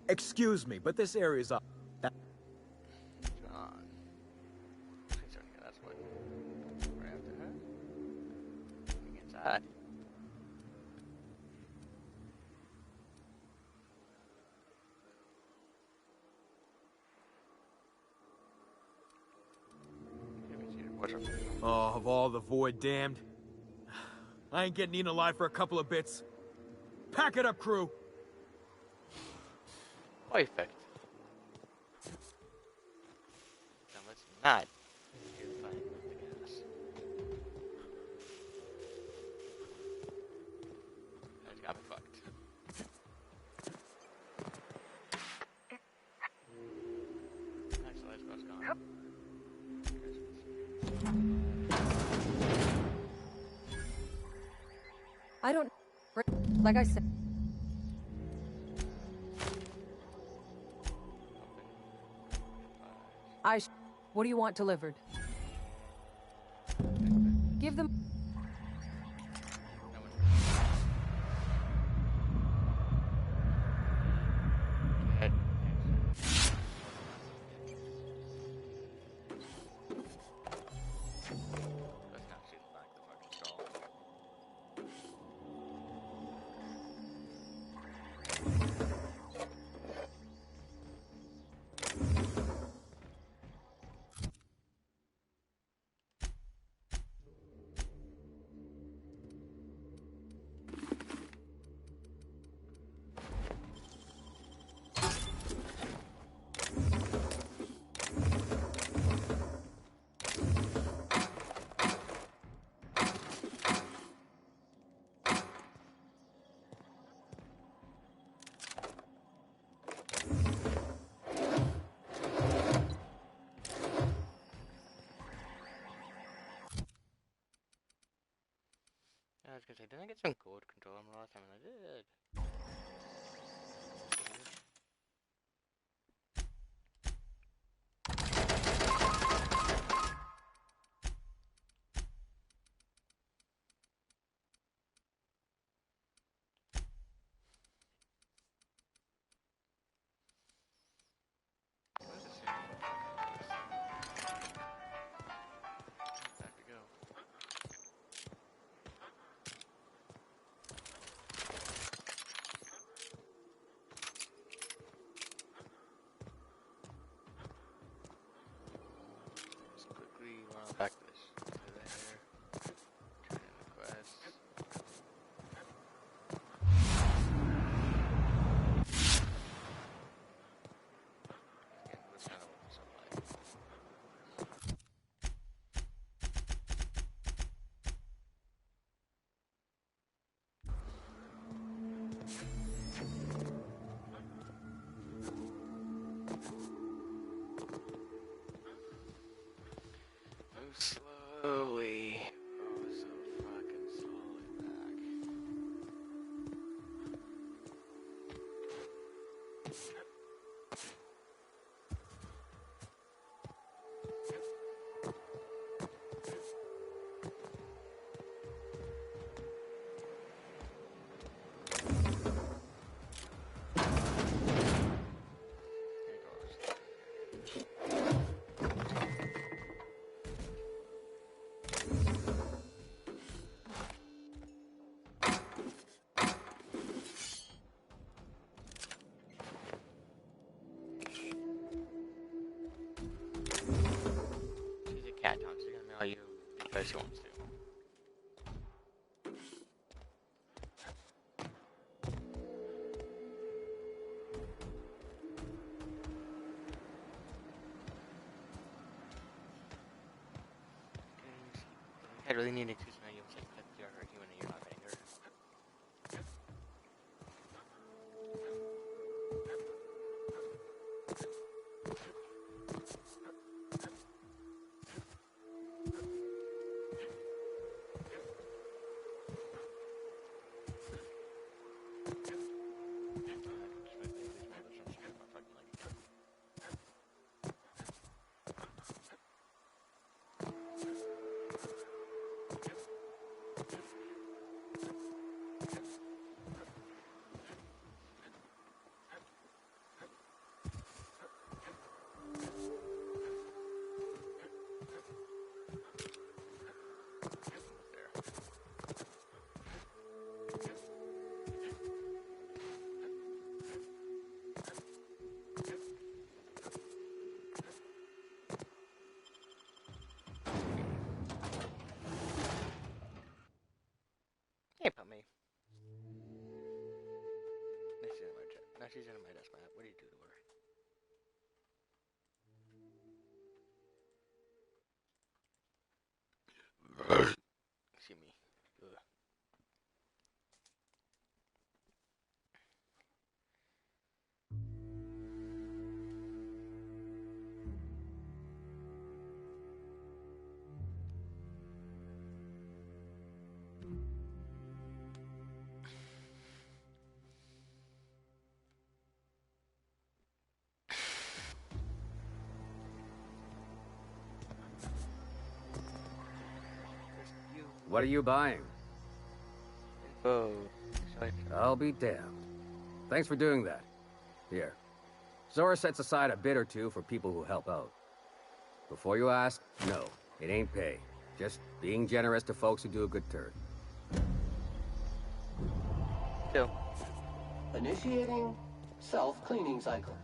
Excuse me, but this area's up. John. That's what we're after her. Moving inside. Oh, of all the void damned. I ain't getting eaten alive for a couple of bits. Pack it up, crew! Perfect. Now let's not do the fight with the gas. That's got me fucked. Actually, let's go. Gone. I don't... Like I said... What do you want delivered? Give them... was gonna say, didn't I get some gold control armor last time? And I did. Back this to there. Turn in the quest. Again, this kind of looks like. Move slowly. Oh, so fucking slowly back. She's a cat dog, so she's gonna mail you because she wants to. I really need to choose my you like that you're a human and you're not anger. Hey, puppy. Now she's in my desk mat. What do you do to her? Excuse me. Ugh. What are you buying? Oh, I'll be damned. Thanks for doing that. Here. Zora sets aside a bit or two for people who help out. Before you ask, no, it ain't pay. Just being generous to folks who do a good turn. Chill. Initiating self-cleaning cycle.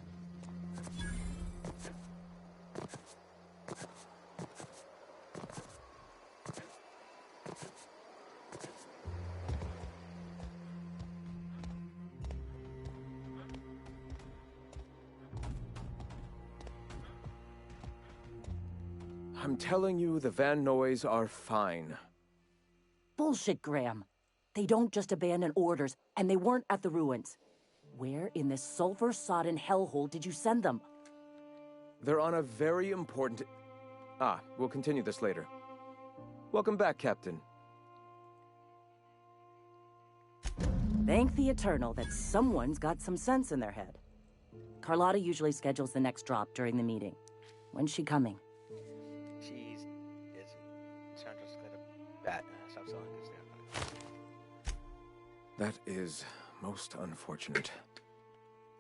I'm telling you, the Van Noys are fine. Bullshit, Graham. They don't just abandon orders, and they weren't at the ruins. Where in this sulfur-sodden hellhole did you send them? They're on a very important... we'll continue this later. Welcome back, Captain. Thank the Eternal that someone's got some sense in their head. Carlotta usually schedules the next drop during the meeting. When's she coming? She's Sandra's gonna stop selling because they're not. That is most unfortunate.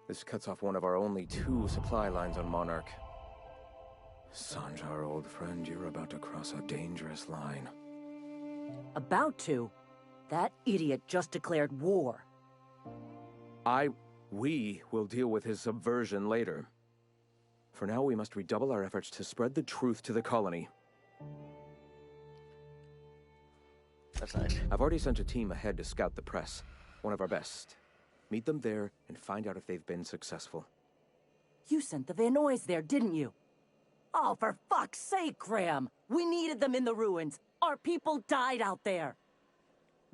This cuts off one of our only 2 supply lines on Monarch. Sanjar, old friend, you're about to cross a dangerous line. About to? That idiot just declared war. We will deal with his subversion later. For now, we must redouble our efforts to spread the truth to the colony. That's nice. I've already sent a team ahead to scout the press. One of our best. Meet them there and find out if they've been successful. You sent the Van Noys there, didn't you? Oh, for fuck's sake, Graham! We needed them in the ruins. Our people died out there.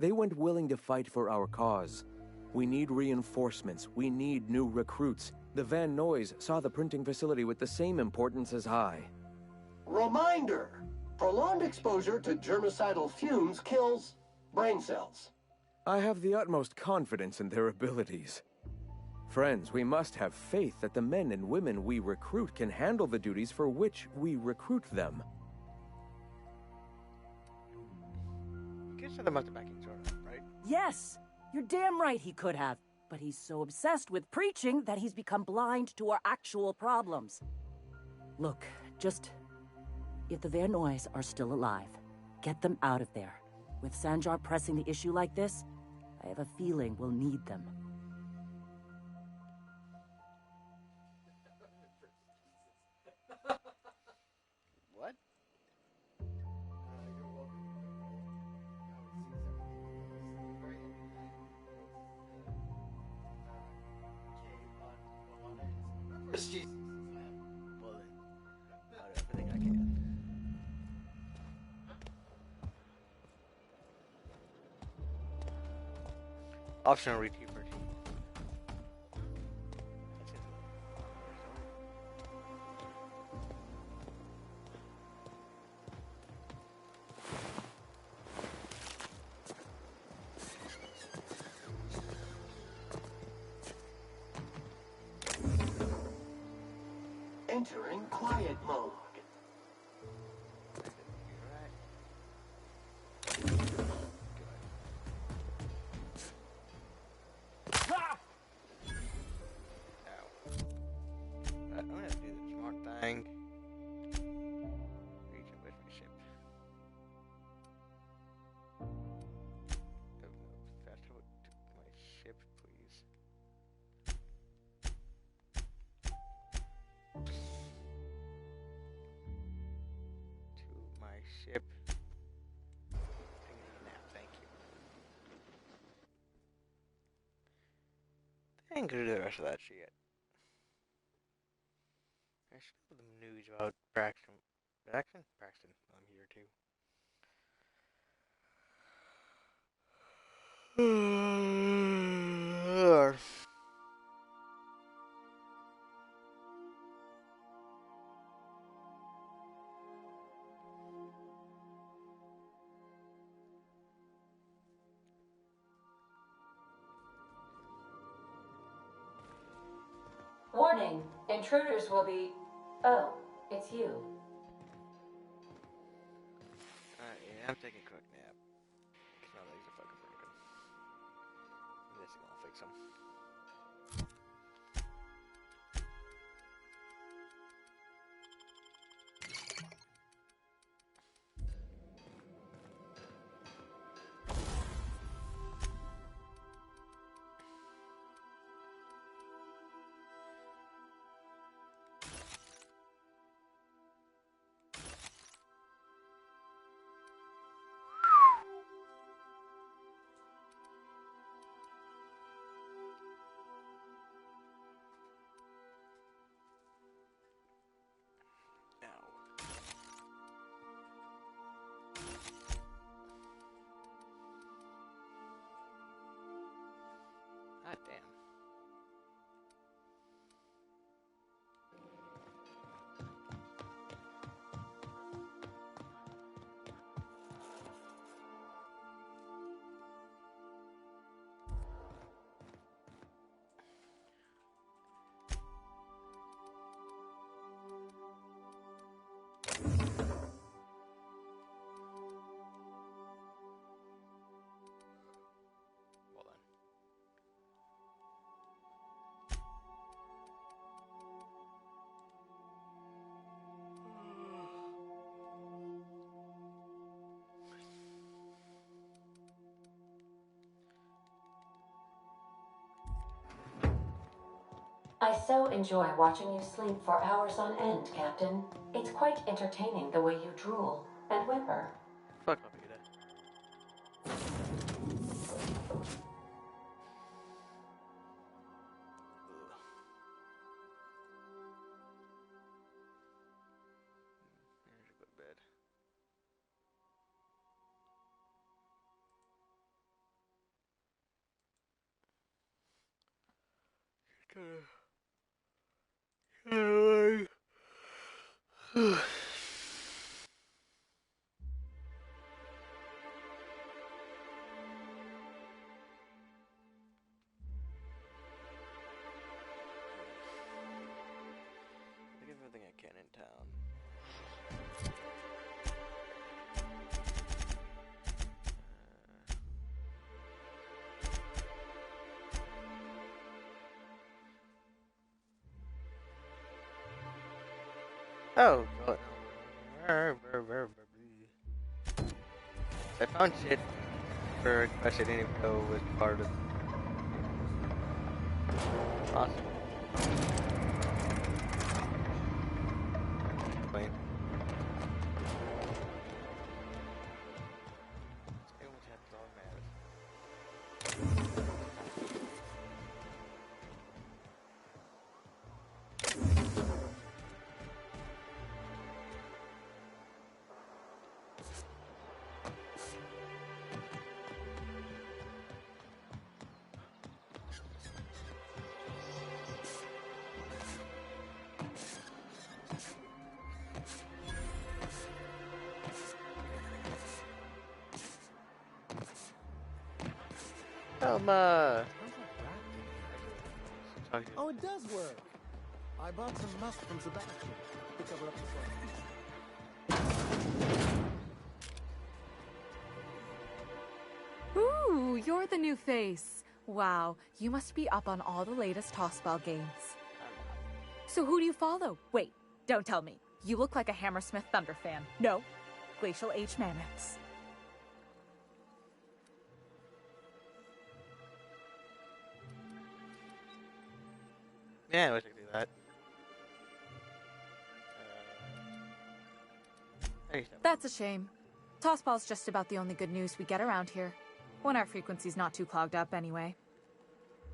They went willing to fight for our cause. We need reinforcements. We need new recruits. The Van Noys saw the printing facility with the same importance as I. Reminder! Prolonged exposure to germicidal fumes kills brain cells. I have the utmost confidence in their abilities. Friends, we must have faith that the men and women we recruit can handle the duties for which we recruit them. You could set them up to backing Jordan, right? Yes! You're damn right he could have. But he's so obsessed with preaching that he's become blind to our actual problems. Look, just... if the Van Noys are still alive, get them out of there. With Sanjar pressing the issue like this, I have a feeling we'll need them. What? She's pulling out everything I can. Optional rekeeper team. That's it. Entering quiet mode. I'm gonna do the smart thing. Reach it with my ship. Fast forward to my ship, please. To my ship. Taking a nap, thank you. I ain't gonna do the rest of that shit. I should have the news about Braxton. Braxton? Braxton. I'm here too. Warning, intruders will be... Oh, it's you. Yeah, I'm taking a quick nap. Cause my legs are fucking broken. This is gonna fix them. I so enjoy watching you sleep for hours on end, Captain. It's quite entertaining the way you drool and whimper. Fuck off, Ada. Go to bed. Look at everything I can in town. Oh, God. I found shit for a quest I didn't even know was part of. Awesome. Explain. Explain what happens all matters. Oh, it does work. I bought some musk from Sebastian to cover up the soil. Ooh, you're the new face. Wow, you must be up on all the latest tossball games. So who do you follow? Wait, don't tell me. You look like a Hammersmith Thunder fan. No, Glacial Age Mammoths. Yeah, I wish I could do that. That's a shame. Tossball's just about the only good news we get around here. When our frequency's not too clogged up anyway.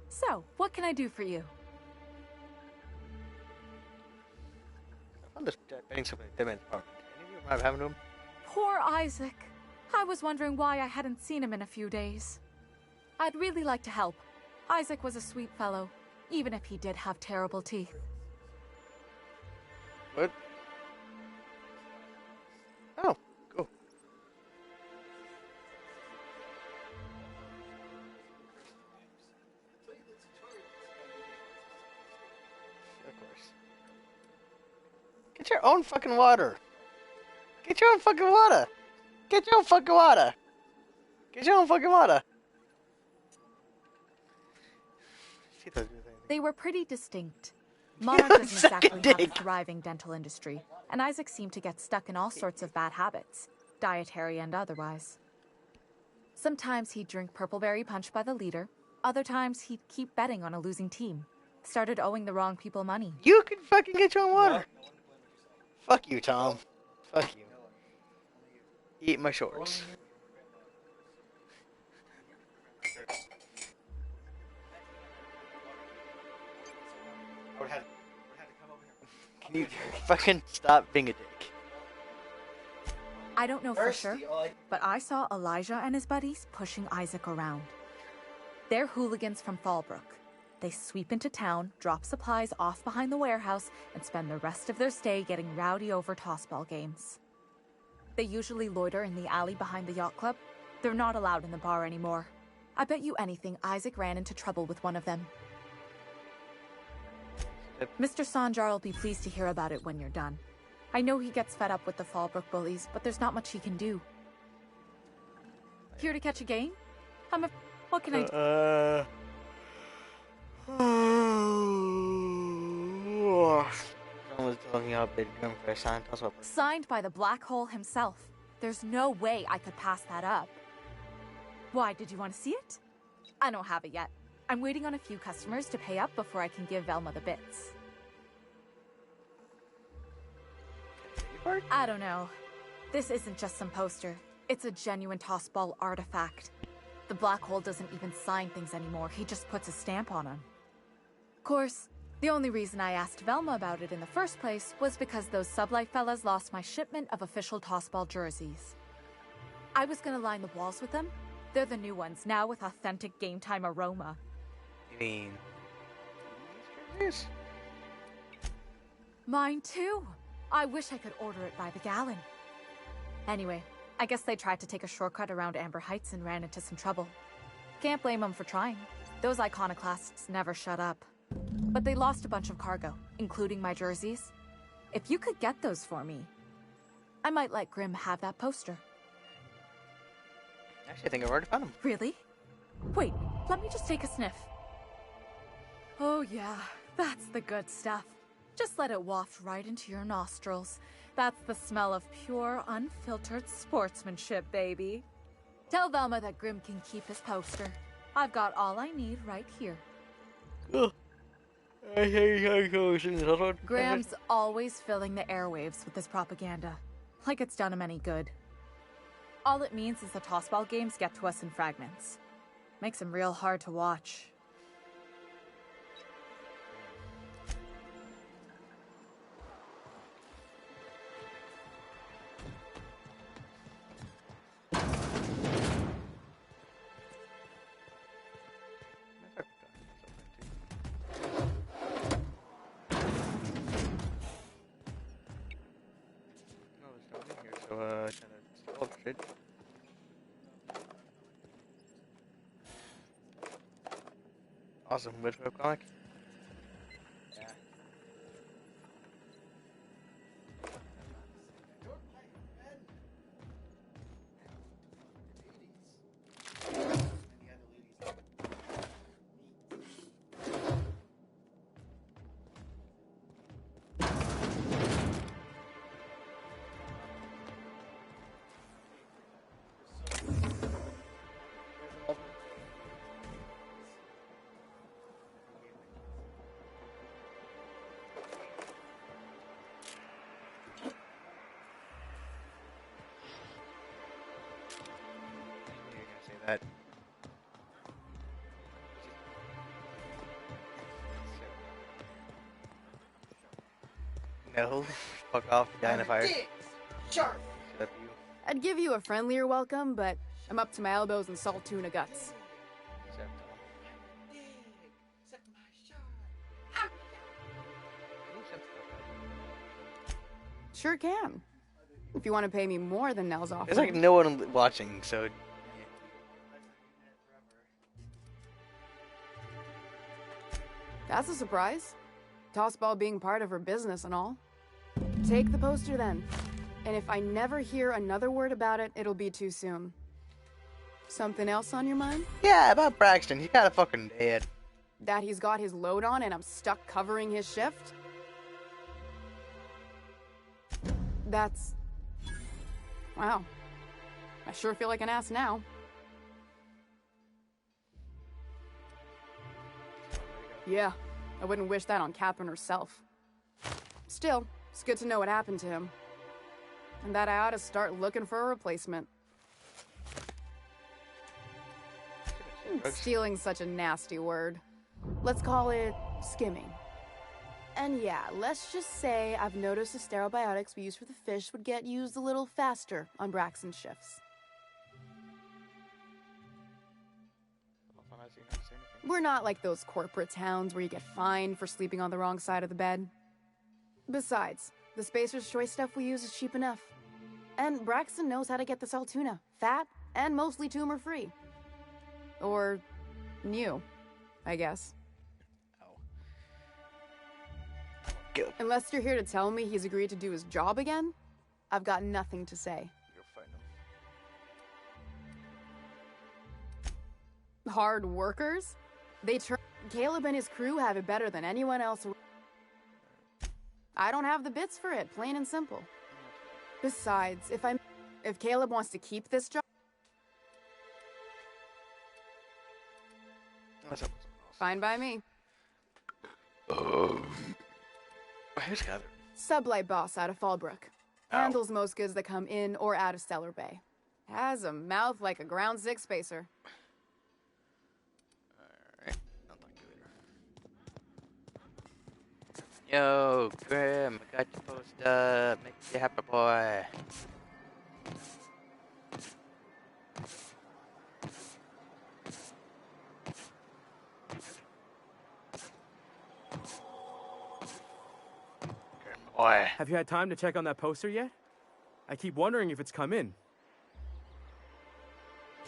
So, what can I do for you? I'm just betting something in Dead Man's Park. Any of you remember having to him? Poor Isaac. I was wondering why I hadn't seen him in a few days. I'd really like to help. Isaac was a sweet fellow, even if he did have terrible teeth. What? Oh, cool. Of course. Get your own fucking water. Get your own fucking water. Get your own fucking water. Get your own fucking water. They were pretty distinct. Monarch doesn't exactly have a thriving dental industry, and Isaac seemed to get stuck in all sorts of bad habits, dietary and otherwise. Sometimes he'd drink purpleberry punch by the liter, other times he'd keep betting on a losing team. Started owing the wrong people money. You can fucking get your own water. No. Fuck you, Tom. Fuck you. Eat my shorts. Can you fucking stop being a dick? I don't know for sure, but I saw Elijah and his buddies pushing Isaac around. They're hooligans from Fallbrook. They sweep into town, drop supplies off behind the warehouse, and spend the rest of their stay getting rowdy over tossball games. They usually loiter in the alley behind the yacht club. They're not allowed in the bar anymore. I bet you anything Isaac ran into trouble with one of them. Mr. Sanjar will be pleased to hear about it when you're done. I know he gets fed up with the Fallbrook bullies, but there's not much he can do. Here to catch a game? What can I do? Someone's talking about big gun for a sign. Signed by the Black Hole himself. There's no way I could pass that up. Why, did you want to see it? I don't have it yet. I'm waiting on a few customers to pay up before I can give Velma the bits. I don't know. This isn't just some poster. It's a genuine tossball artifact. The black hole doesn't even sign things anymore. He just puts a stamp on them. Of course, the only reason I asked Velma about it in the first place was because those sublight fellas lost my shipment of official tossball jerseys. I was gonna line the walls with them. They're the new ones, now with authentic game time aroma. You mean these? Mine too. I wish I could order it by the gallon. Anyway, I guess they tried to take a shortcut around Amber Heights and ran into some trouble. Can't blame them for trying. Those iconoclasts never shut up. But they lost a bunch of cargo, including my jerseys. If you could get those for me, I might let Grim have that poster. Actually, I think I've already found them. Really? Wait, let me just take a sniff. Oh yeah, that's the good stuff. Just let it waft right into your nostrils. That's the smell of pure, unfiltered sportsmanship, baby. Tell Velma that Grim can keep his poster. I've got all I need right here. Graham's always filling the airwaves with his propaganda. Like it's done him any good. All it means is the tossball games get to us in fragments. Makes them real hard to watch. Awesome, which webcomic? Yeah. That. No, fuck off, guy in a fire. Sharp. Shut up, you. I'd give you a friendlier welcome, but I'm up to my elbows in salt tuna guts. Sure can. If you want to pay me more than Nell's offering. There's like no one watching, so. That's a surprise. Tossball being part of her business and all. Take the poster then. And if I never hear another word about it, it'll be too soon. Something else on your mind? Yeah, about Braxton. He got a fucking dead. That he's got his load on and I'm stuck covering his shift? That's... Wow. I sure feel like an ass now. Yeah, I wouldn't wish that on Catherine herself. Still, it's good to know what happened to him. And that I ought to start looking for a replacement. Stealing's such a nasty word. Let's call it skimming. And yeah, let's just say I've noticed the stereobiotics we use for the fish would get used a little faster on Braxton's shifts. We're not like those corporate towns where you get fined for sleeping on the wrong side of the bed. Besides, the Spacer's Choice stuff we use is cheap enough. And Braxton knows how to get the salt tuna, fat and mostly tumor-free. Or new, I guess. Go. Unless you're here to tell me he's agreed to do his job again, I've got nothing to say. You'll find him. Hard workers? Caleb and his crew have it better than anyone else. I don't have the bits for it, plain and simple. Besides, if Caleb wants to keep this job... Fine by me. Who's got it? Sublight boss out of Fallbrook. Handles most goods that come in or out of Stellar Bay. Has a mouth like a ground six spacer. Alright, I'll talk to you later. Yo, Grim, I got your poster. Make you happy, boy. Boy. Have you had time to check on that poster yet? I keep wondering if it's come in.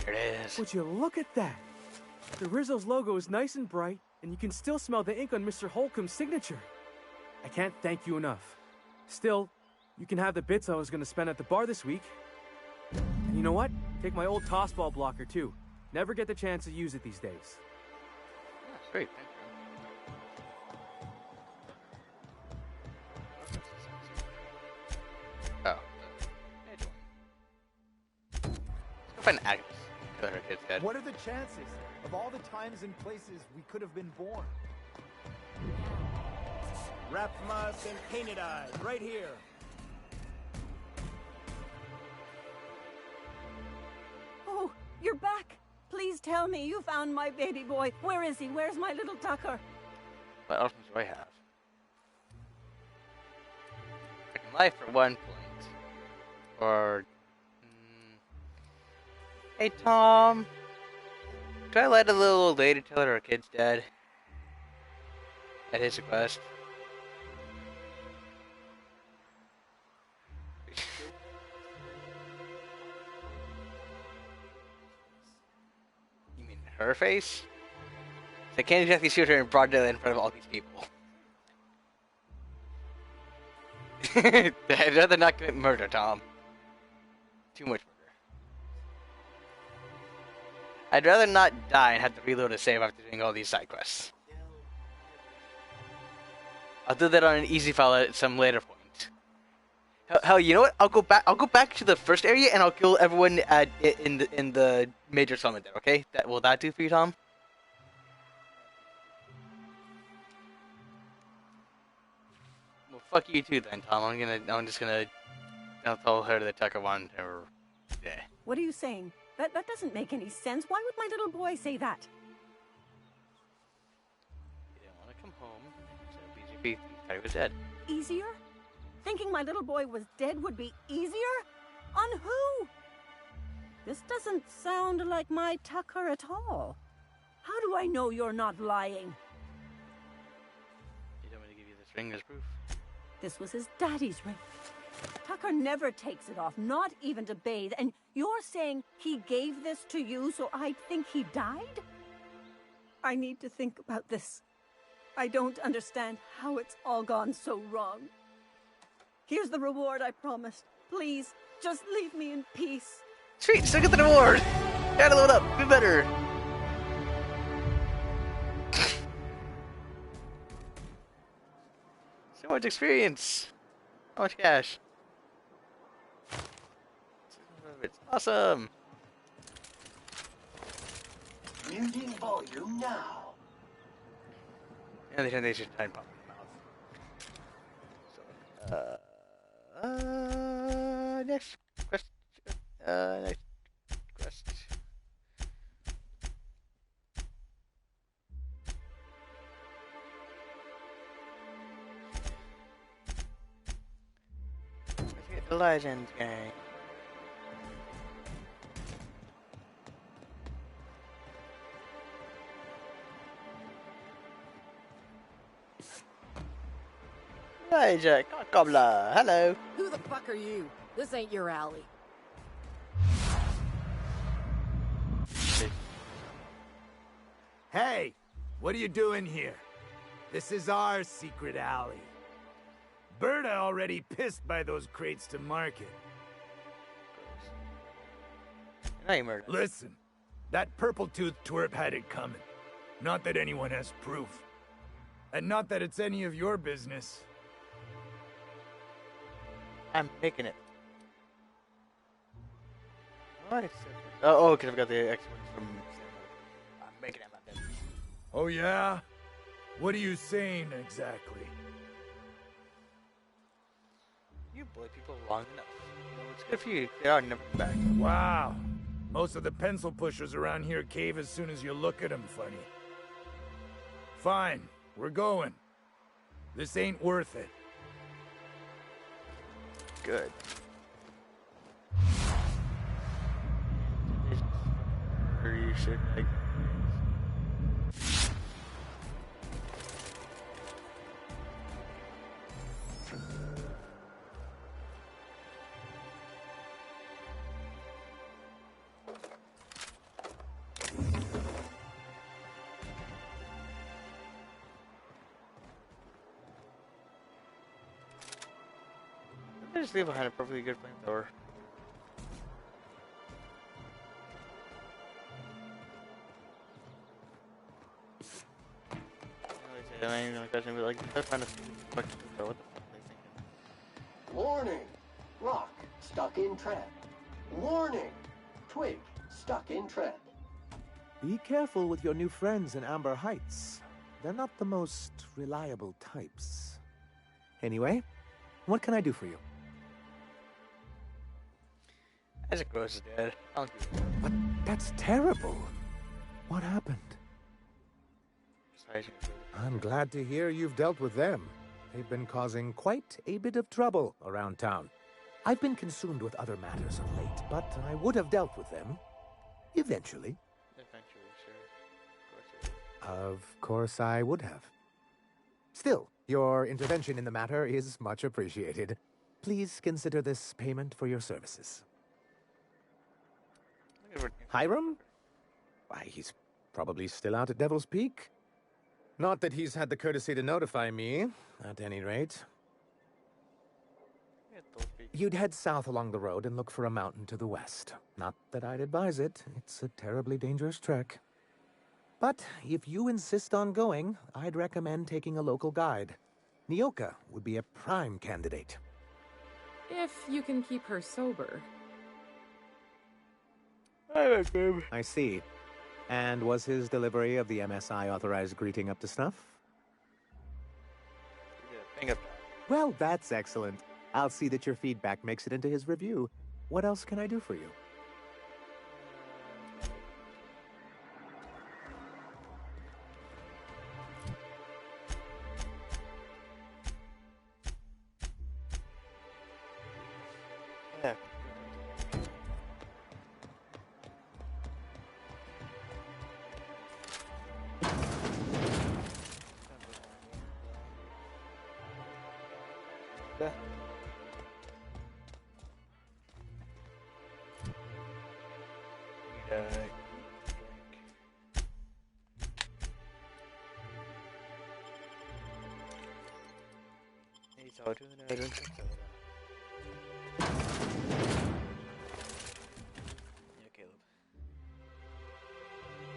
Here it is. Would you look at that? The Rizzo's logo is nice and bright, and you can still smell the ink on Mr. Holcomb's signature. I can't thank you enough. Still, you can have the bits I was going to spend at the bar this week. And you know what? Take my old tossball blocker, too. Never get the chance to use it these days. That's great, thank you. Oh. Let's go find Agnes. Kill her kid's dead. What are the chances of all the times and places we could have been born? Rapmas and painted eyes, right here. Oh, you're back. Please tell me you found my baby boy. Where is he? Where's my little Tucker? What options do I have? Freaking life for 1 point. Or... Hey, Tom. Do I let a little old lady tell her kid's dead? At his request. You mean her face? I can't exactly shoot her in broad daylight in front of all these people. I'd rather not commit murder, Tom. Too much murder. I'd rather not die and have to reload a save after doing all these side quests. I'll do that on an easy file at some later point. Hell, you know what? I'll go back to the first area and I'll kill everyone in the major summit there. Okay? Will that do for you, Tom? Well, fuck you too, then, Tom. I'm just gonna. I'll tell her that Tucker wanted her. Yeah. What are you saying? That doesn't make any sense. Why would my little boy say that? He didn't want to come home, so BGB thought he was dead. Easier? Thinking my little boy was dead would be easier? On who? This doesn't sound like my Tucker at all. How do I know you're not lying? You don't want to give you this ring as proof? This was his daddy's ring. Tucker never takes it off, not even to bathe, and you're saying he gave this to you so I'd think he died? I need to think about this. I don't understand how it's all gone so wrong. Here's the reward I promised. Please, just leave me in peace. Sweet, still get the reward! Gotta load up, do better! So much experience! So much cash. It's awesome! Muting volume now. And they should try and pop in the mouth. So, next quest. Next quest. Let's get the legends gang. Elijah, Gobbler, hello. Who the fuck are you? This ain't your alley. Hey, what are you doing here? This is our secret alley. Berta already pissed by those crates to market. Listen, that purple-toothed twerp had it coming. Not that anyone has proof. And not that it's any of your business. I'm making it. What? Oh, because I've got the X-Wings from... I'm making it my business. Oh yeah? What are you saying exactly? You bully people long enough. You know, it's good for you. They are never back. Wow. Most of the pencil pushers around here cave as soon as you look at them funny. Fine, we're going. This ain't worth it. Good. You should like. I just leave behind a perfectly good flamethrower. I ain't gonna question, but like, that's kind of what the fuck are they thinking? Warning! Rock stuck in trap. Warning! Twig stuck in trap. Be careful with your new friends in Amber Heights. They're not the most reliable types. Anyway, what can I do for you? Isaac Rose is dead. But that's terrible. What happened? I'm glad to hear you've dealt with them. They've been causing quite a bit of trouble around town. I've been consumed with other matters of late, but I would have dealt with them. Eventually. Eventually, sure. Of course I would have. Still, your intervention in the matter is much appreciated. Please consider this payment for your services. Hiram? Why, he's probably still out at Devil's Peak. Not that he's had the courtesy to notify me, at any rate. You'd head south along the road and look for a mountain to the west. Not that I'd advise it. It's a terribly dangerous trek. But if you insist on going, I'd recommend taking a local guide. Nyoka would be a prime candidate. If you can keep her sober. I see. And was his delivery of the MSI authorized greeting up to snuff? Well, that's excellent. I'll see that your feedback makes it into his review. What else can I do for you? Yeah.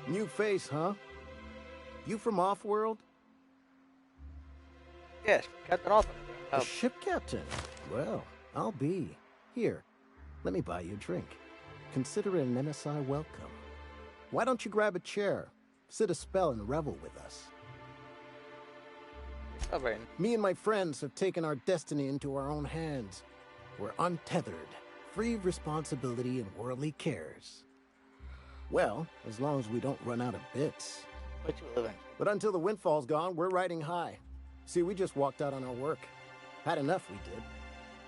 New face, huh? You from Off-World? Yes, Captain Alton. A ship captain? Well, I'll be. Here, let me buy you a drink. Consider it an MSI welcome. Why don't you grab a chair, sit a spell, and revel with us? Celebrating. Me and my friends have taken our destiny into our own hands. We're untethered, free of responsibility and worldly cares. Well, as long as we don't run out of bits. What you living? But until the windfall's gone, we're riding high. See, we just walked out on our work. Had enough, we did.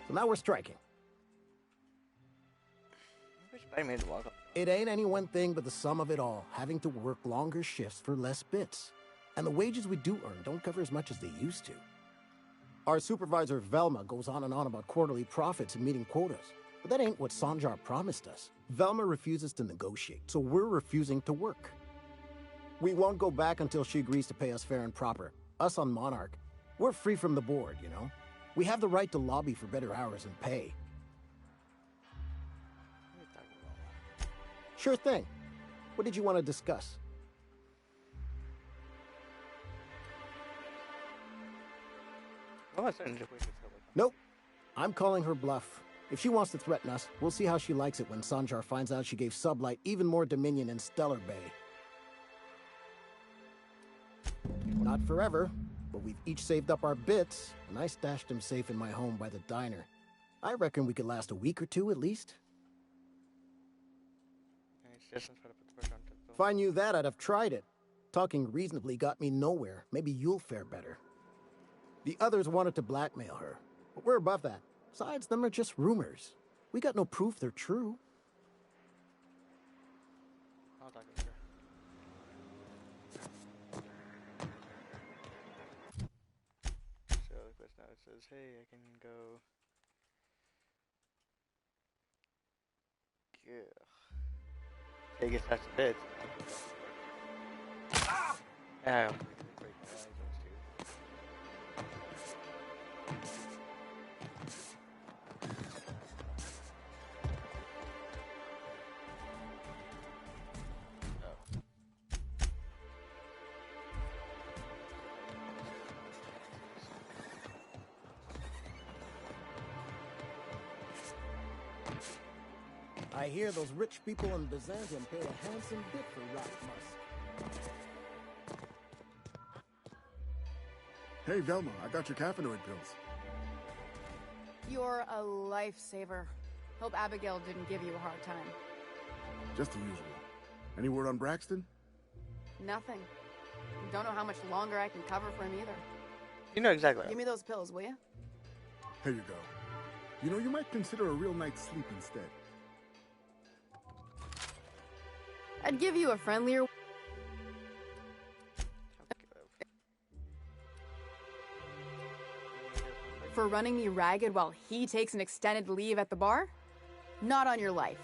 So now we're striking. It ain't any one thing but the sum of it all, having to work longer shifts for less bits. And the wages we do earn don't cover as much as they used to. Our supervisor, Velma, goes on and on about quarterly profits and meeting quotas. But that ain't what Sanjar promised us. Velma refuses to negotiate, so we're refusing to work. We won't go back until she agrees to pay us fair and proper. Us on Monarch, we're free from the board, you know? We have the right to lobby for better hours and pay. Sure thing. What did you want to discuss? Nope. I'm calling her bluff. If she wants to threaten us, we'll see how she likes it when Sanjar finds out she gave Sublight even more dominion in Stellar Bay. Not forever, but we've each saved up our bits, and I stashed them safe in my home by the diner. I reckon we could last a week or two at least. If I knew that, I'd have tried it. Talking reasonably got me nowhere. Maybe you'll fare better. The others wanted to blackmail her, but we're above that. Besides, them are just rumors. We got no proof they're true. So the quest now says, hey, I can go. Yeah. He gets touched a bit. Ah! I hear those rich people in Byzantium paid a handsome bit for rock musk. Hey, Velma, I got your caffeinoid pills. You're a lifesaver. Hope Abigail didn't give you a hard time. Just the usual. Any word on Braxton? Nothing. Don't know how much longer I can cover for him either. You know exactly. Give me those pills, will you? Here you go. You know, you might consider a real night's sleep instead. I'd give you a friendlier... For running me ragged while he takes an extended leave at the bar? Not on your life.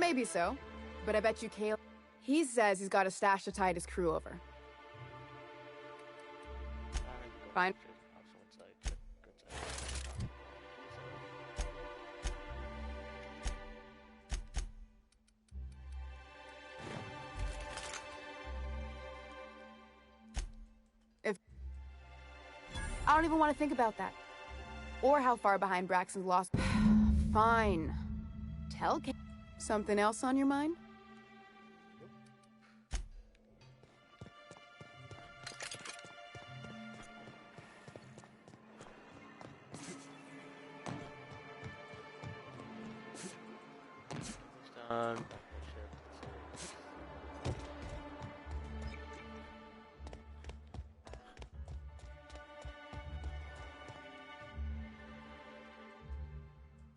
Maybe so, but I bet you Caleb... He says he's got a stash to tide his crew over. Fine. I don't even want to think about that. Or how far behind Braxton's lost. Fine. Tell Kate. Something else on your mind?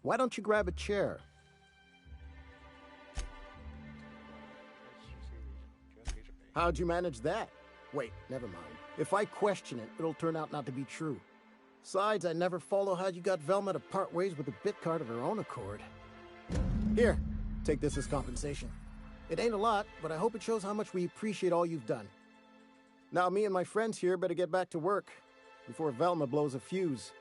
Why don't you grab a chair? How'd you manage that? Wait, never mind. If I question it, it'll turn out not to be true. Besides, I never follow how you got Velma to part ways with a bit card of her own accord. Here, take this as compensation. It ain't a lot, but I hope it shows how much we appreciate all you've done. Now me and my friends here better get back to work before Velma blows a fuse.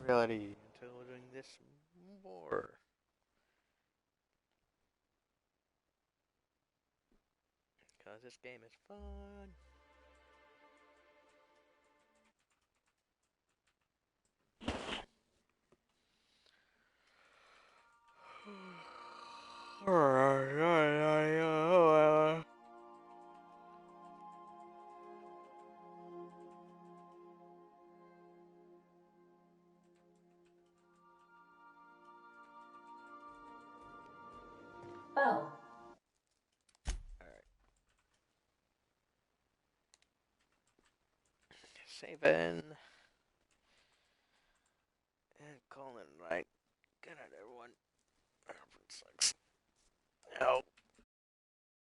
Reality until we're doing this more. Because this game is fun. Oh. Saving. And calling it right. Good night, everyone. Sucks. No.